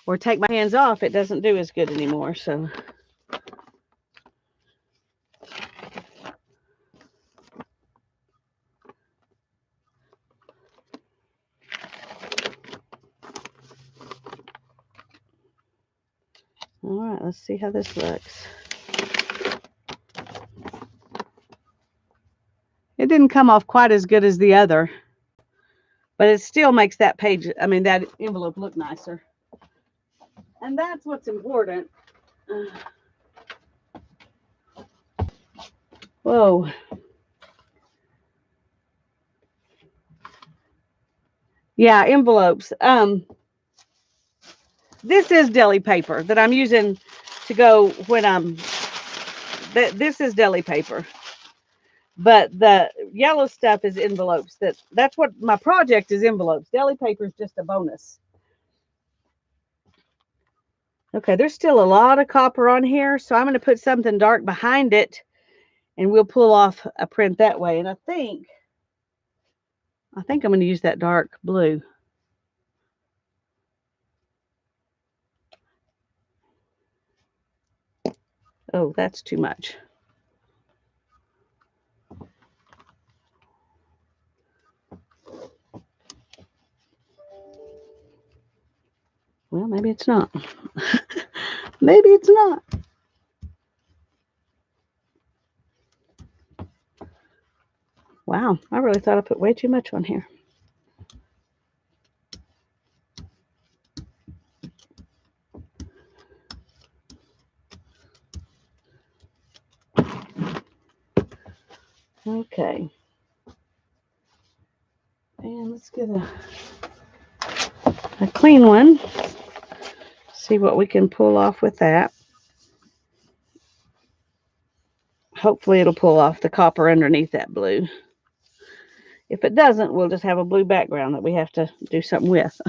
or take my hands off, it doesn't do as good anymore. So. All right, let's see how this looks. It didn't come off quite as good as the other, but it still makes that page, that envelope look nicer. And that's what's important. Whoa. Yeah, envelopes. This is deli paper that I'm using to go when this is deli paper. But the yellow stuff is envelopes. That's what my project is, envelopes. Deli paper is just a bonus. Okay, there's still a lot of copper on here, so I'm going to put something dark behind it, and we'll pull off a print that way. And I think I'm going to use that dark blue. Oh, that's too much. Well, maybe it's not. Maybe it's not. Wow, I really thought I put way too much on here. Okay. And let's get a clean one. See what we can pull off with that. Hopefully it'll pull off the copper underneath that blue. If it doesn't, we'll just have a blue background that we have to do something with.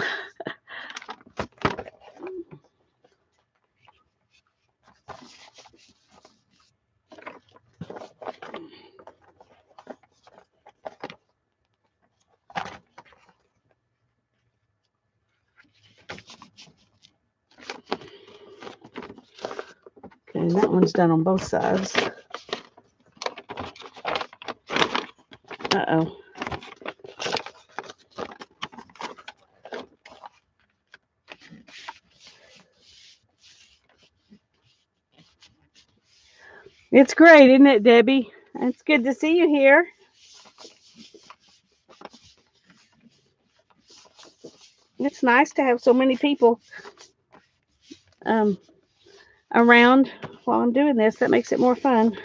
Okay, and that one's done on both sides. Uh-oh. It's great, isn't it, Debbie? It's good to see you here. It's nice to have so many people um, around while I'm doing this. That makes it more fun.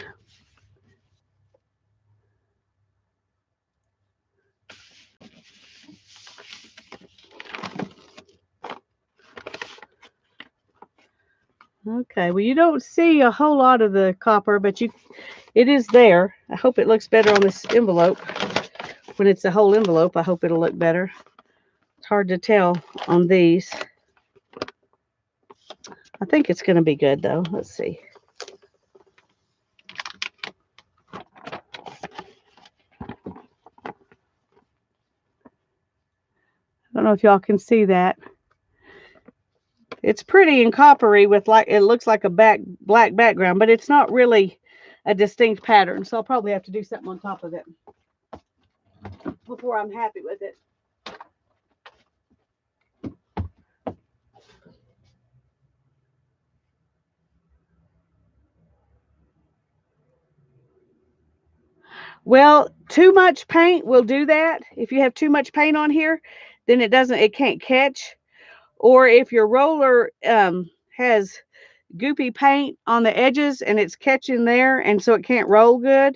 Okay, well, you don't see a whole lot of the copper, but it is there. I hope it looks better on this envelope. When it's a whole envelope, I hope it'll look better. It's hard to tell on these. I think it's going to be good, though. Let's see. I don't know if y'all can see that. It's pretty and coppery with it looks like a black background, but it's not really a distinct pattern. So I'll probably have to do something on top of it before I'm happy with it. Well, too much paint will do that. If you have too much paint on here, then it can't catch. Or if your roller has goopy paint on the edges and it's catching there, and so it can't roll good.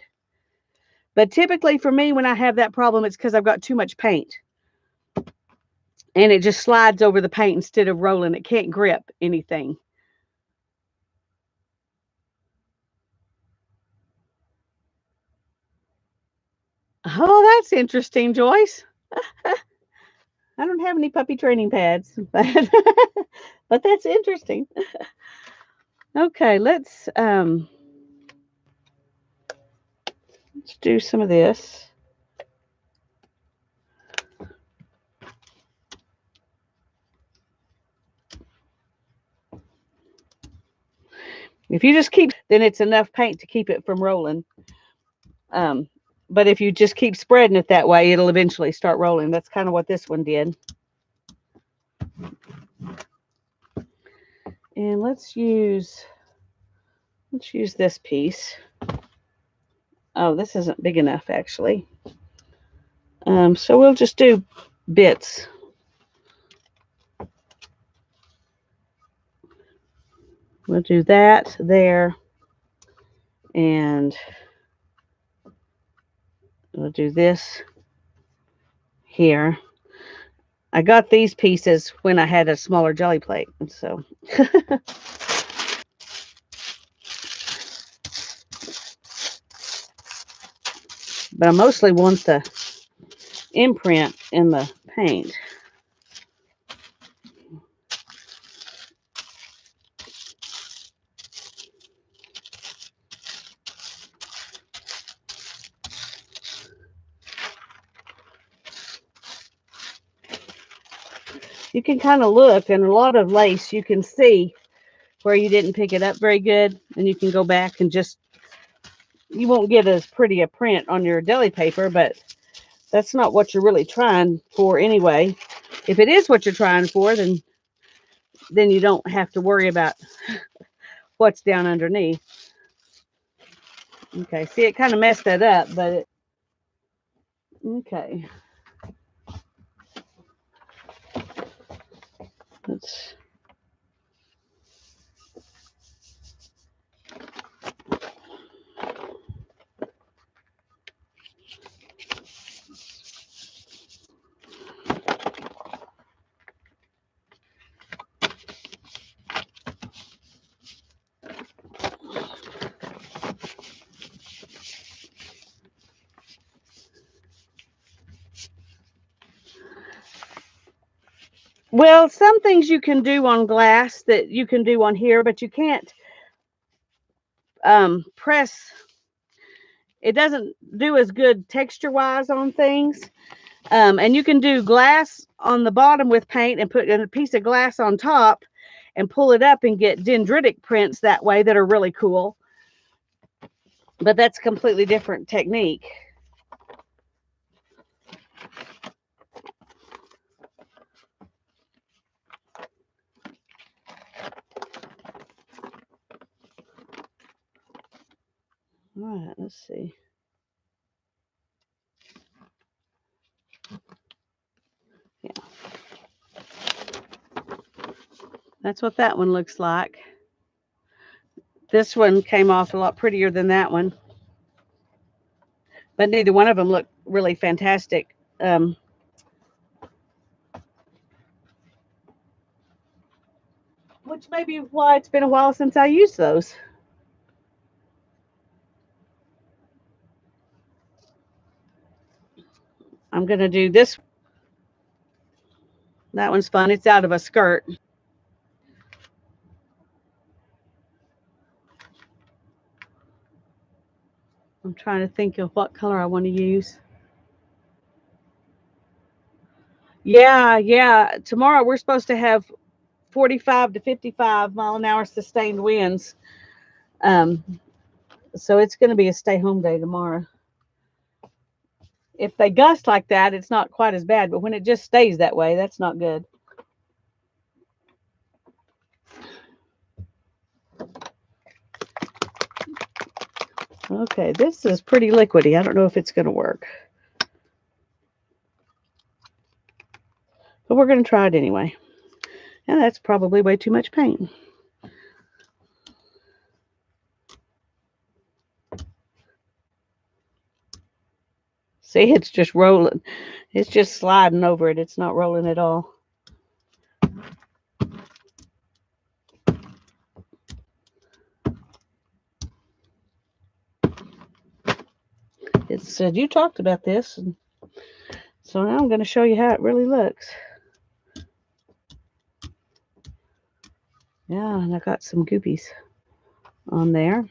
But typically for me, when I have that problem, it's because I've got too much paint. And it just slides over the paint instead of rolling. It can't grip anything. Oh, that's interesting, Joyce. I don't have any puppy training pads, but that's interesting. Okay, let's do some of this. If you just keep, then it's enough paint to keep it from rolling. Um, but if you just keep spreading it that way, it'll eventually start rolling. That's kind of what this one did. And let's use this piece. Oh, this isn't big enough actually. So we'll just do bits. We'll do that there, and we'll do this here. I got these pieces when I had a smaller jelly plate, and so. But I mostly want the imprint in the paint. You can kind of look, and a lot of lace you can see where you didn't pick it up very good, and you can go back and you won't get as pretty a print on your deli paper, but that's not what you're really trying for anyway. If it is what you're trying for, then you don't have to worry about what's down underneath. Okay, see, it kind of messed that up, but okay. Let's Well, some things you can do on glass that you can do on here, but you can't press. It doesn't do as good texture-wise on things. And you can do glass on the bottom with paint and put a piece of glass on top and pull it up and get dendritic prints that way that are really cool. But that's a completely different technique. All right, let's see. Yeah. That's what that one looks like. This one came off a lot prettier than that one. But neither one of them look really fantastic. Which may be why it's been a while since I used those. I'm going to do this. That one's fun. It's out of a skirt. I'm trying to think of what color I want to use. Yeah. Tomorrow we're supposed to have 45 to 55-mile-an-hour sustained winds. Um, so it's going to be a stay-home day tomorrow. If they gust like that, it's not quite as bad. But when it just stays that way, that's not good. Okay, this is pretty liquidy. I don't know if it's going to work. But we're going to try it anyway. And that's probably way too much paint. See, it's just rolling. It's just sliding over it. It's not rolling at all. It said you talked about this. And so now I'm going to show you how it really looks. Yeah, and I got some goopies on there.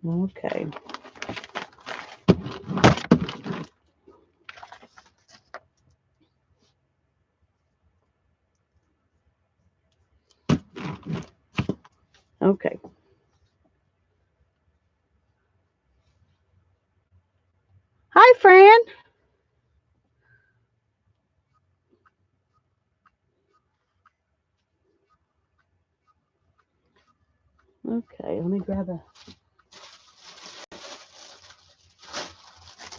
Okay. Okay. Hi, Fran. Okay, let me grab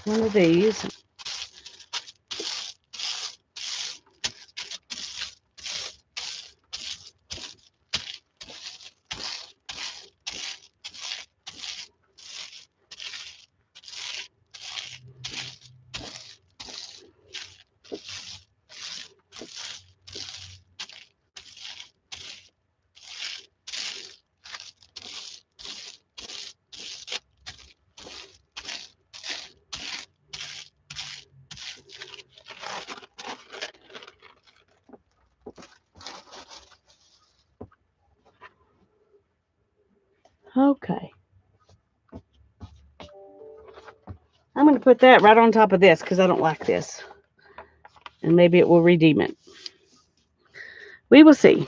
one of these. Okay. I'm going to put that right on top of this because I don't like this. And maybe it will redeem it. We will see.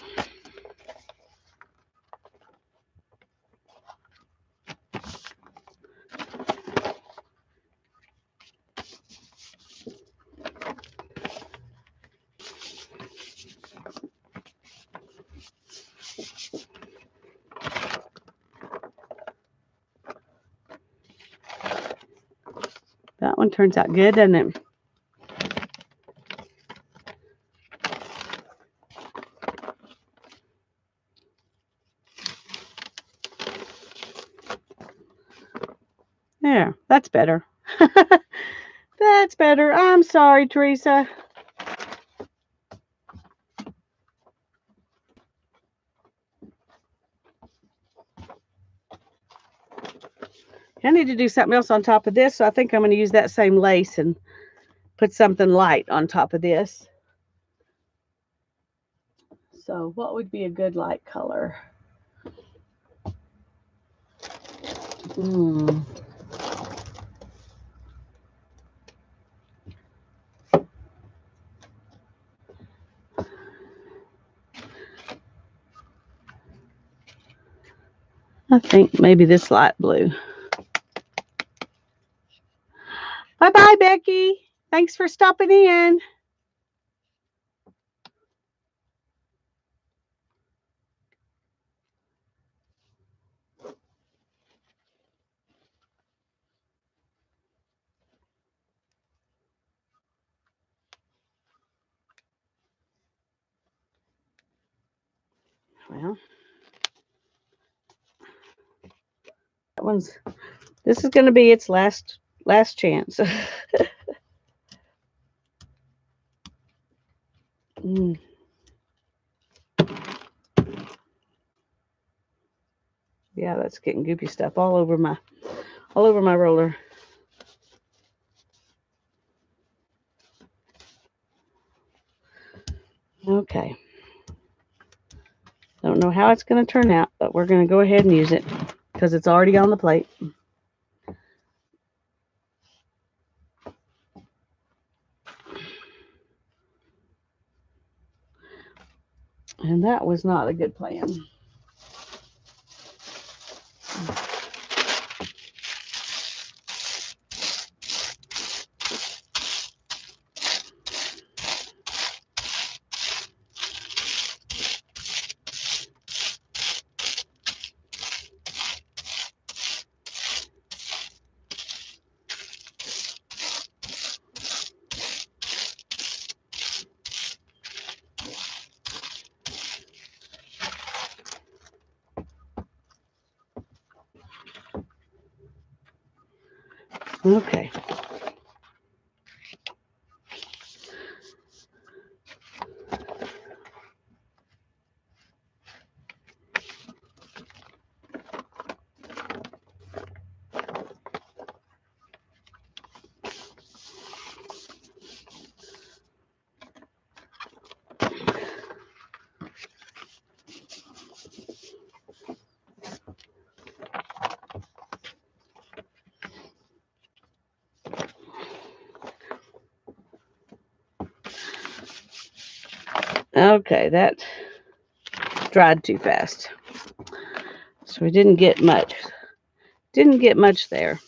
That one turns out good, doesn't it? There, that's better. That's better. I'm sorry, Teresa. I need to do something else on top of this, so I think I'm going to use that same lace and put something light on top of this. So what would be a good light color? I think maybe this light blue. Bye-bye, Becky. Thanks for stopping in. Well, this is going to be its last chance. Mm. Yeah, that's getting goopy stuff all over my roller. Okay. Don't know how it's going to turn out, but we're going to go ahead and use it because it's already on the plate. And that was not a good plan. Okay. Okay, that dried too fast. So we didn't get much. Didn't get much there.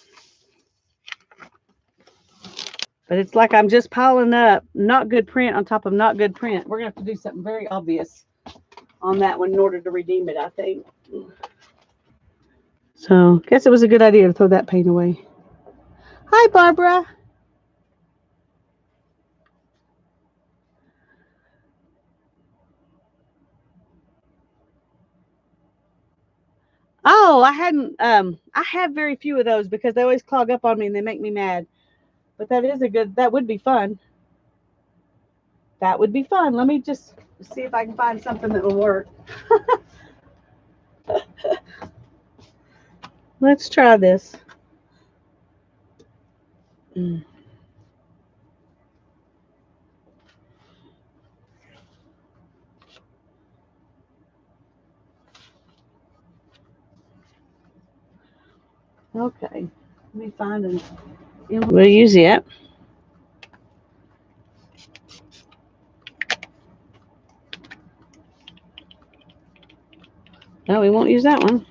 But it's like I'm just piling up not good print on top of not good print. We're going to have to do something very obvious on that one in order to redeem it, I think. So, guess it was a good idea to throw that paint away. Hi, Barbara. Oh, I hadn't. I have very few of those because they always clog up on me and they make me mad. But that is a good. That would be fun. That would be fun. Let me just see if I can find something that will work. Let's try this. Mm. Okay. Let me find an. We'll use it. No, we won't use that one.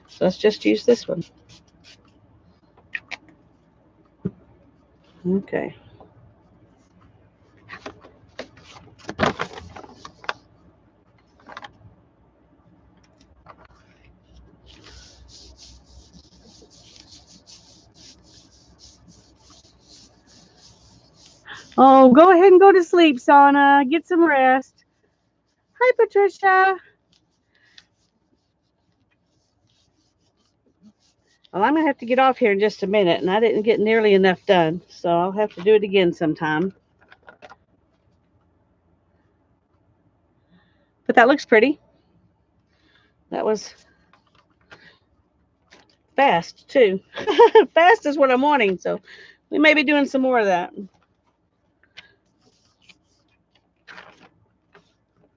So let's just use this one. Okay. Oh, go ahead and go to sleep, Sana. Get some rest. Hi, Patricia. Well, I'm going to have to get off here in just a minute, and I didn't get nearly enough done, so I'll have to do it again sometime. But that looks pretty. That was fast, too. Fast is what I'm wanting, so we may be doing some more of that.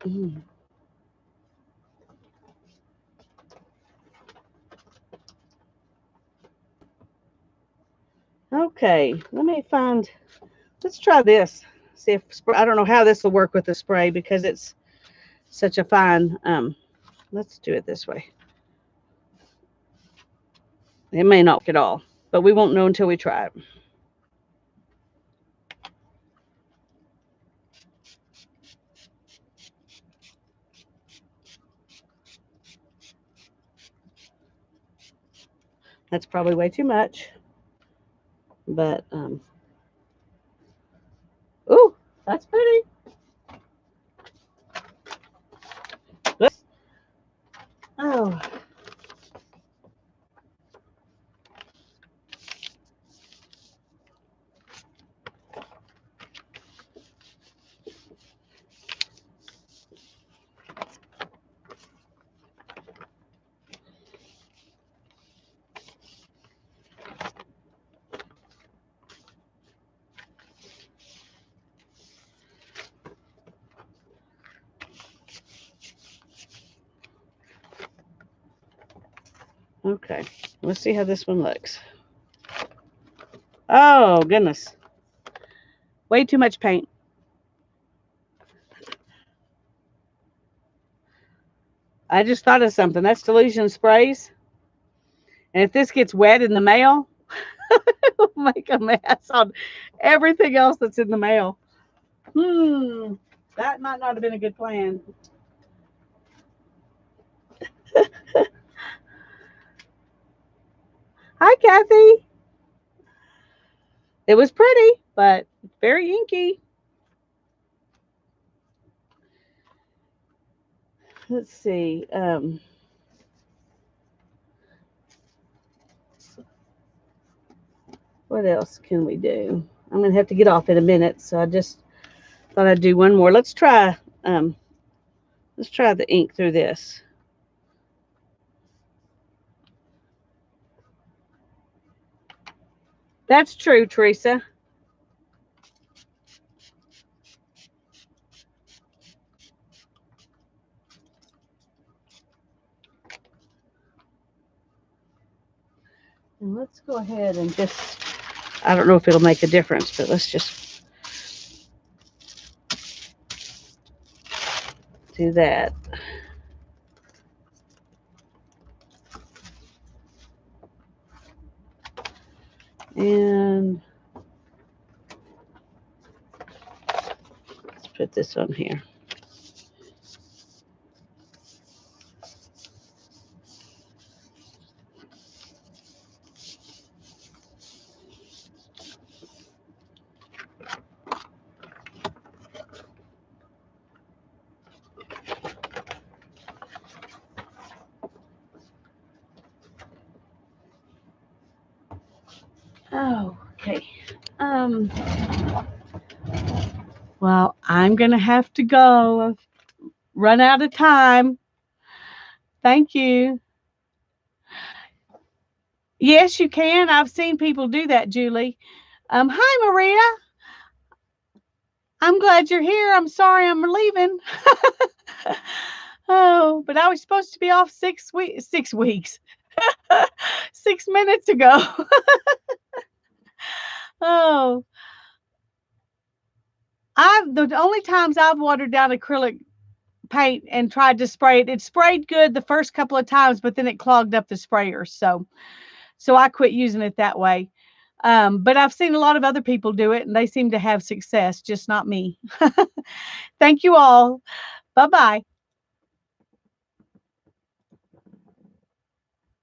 Mm. Okay, let me find. Let's try this. See if I don't know how this will work with the spray because it's such a fine. Let's do it this way. It may not work at all, but we won't know until we try it. That's probably way too much, but ooh, that's pretty. Okay, let's see how this one looks. Oh, goodness. Way too much paint. I just thought of something. That's Delusion Sprays. And if this gets wet in the mail, it'll make a mess on everything else that's in the mail. That might not have been a good plan. Hi, Kathy. It was pretty, but very inky. Let's see. What else can we do? I'm gonna have to get off in a minute, so I just thought I'd do one more. Um, let's try the ink through this. That's true, Teresa. And let's go ahead and just, I don't know if it'll make a difference, but let's just do that. And let's put this on here. Oh, okay. Um, well, I'm going to have to go. I've run out of time. Thank you. Yes, you can. I've seen people do that, Julie. Hi, Maria. I'm glad you're here. I'm sorry I'm leaving. Oh, but I was supposed to be off 6 weeks. 6 weeks. 6 minutes ago. Oh, the only times I've watered down acrylic paint and tried to spray it, it sprayed good the first couple of times, but then it clogged up the sprayer. So I quit using it that way. But I've seen a lot of other people do it and they seem to have success, just not me. Thank you all. Bye bye.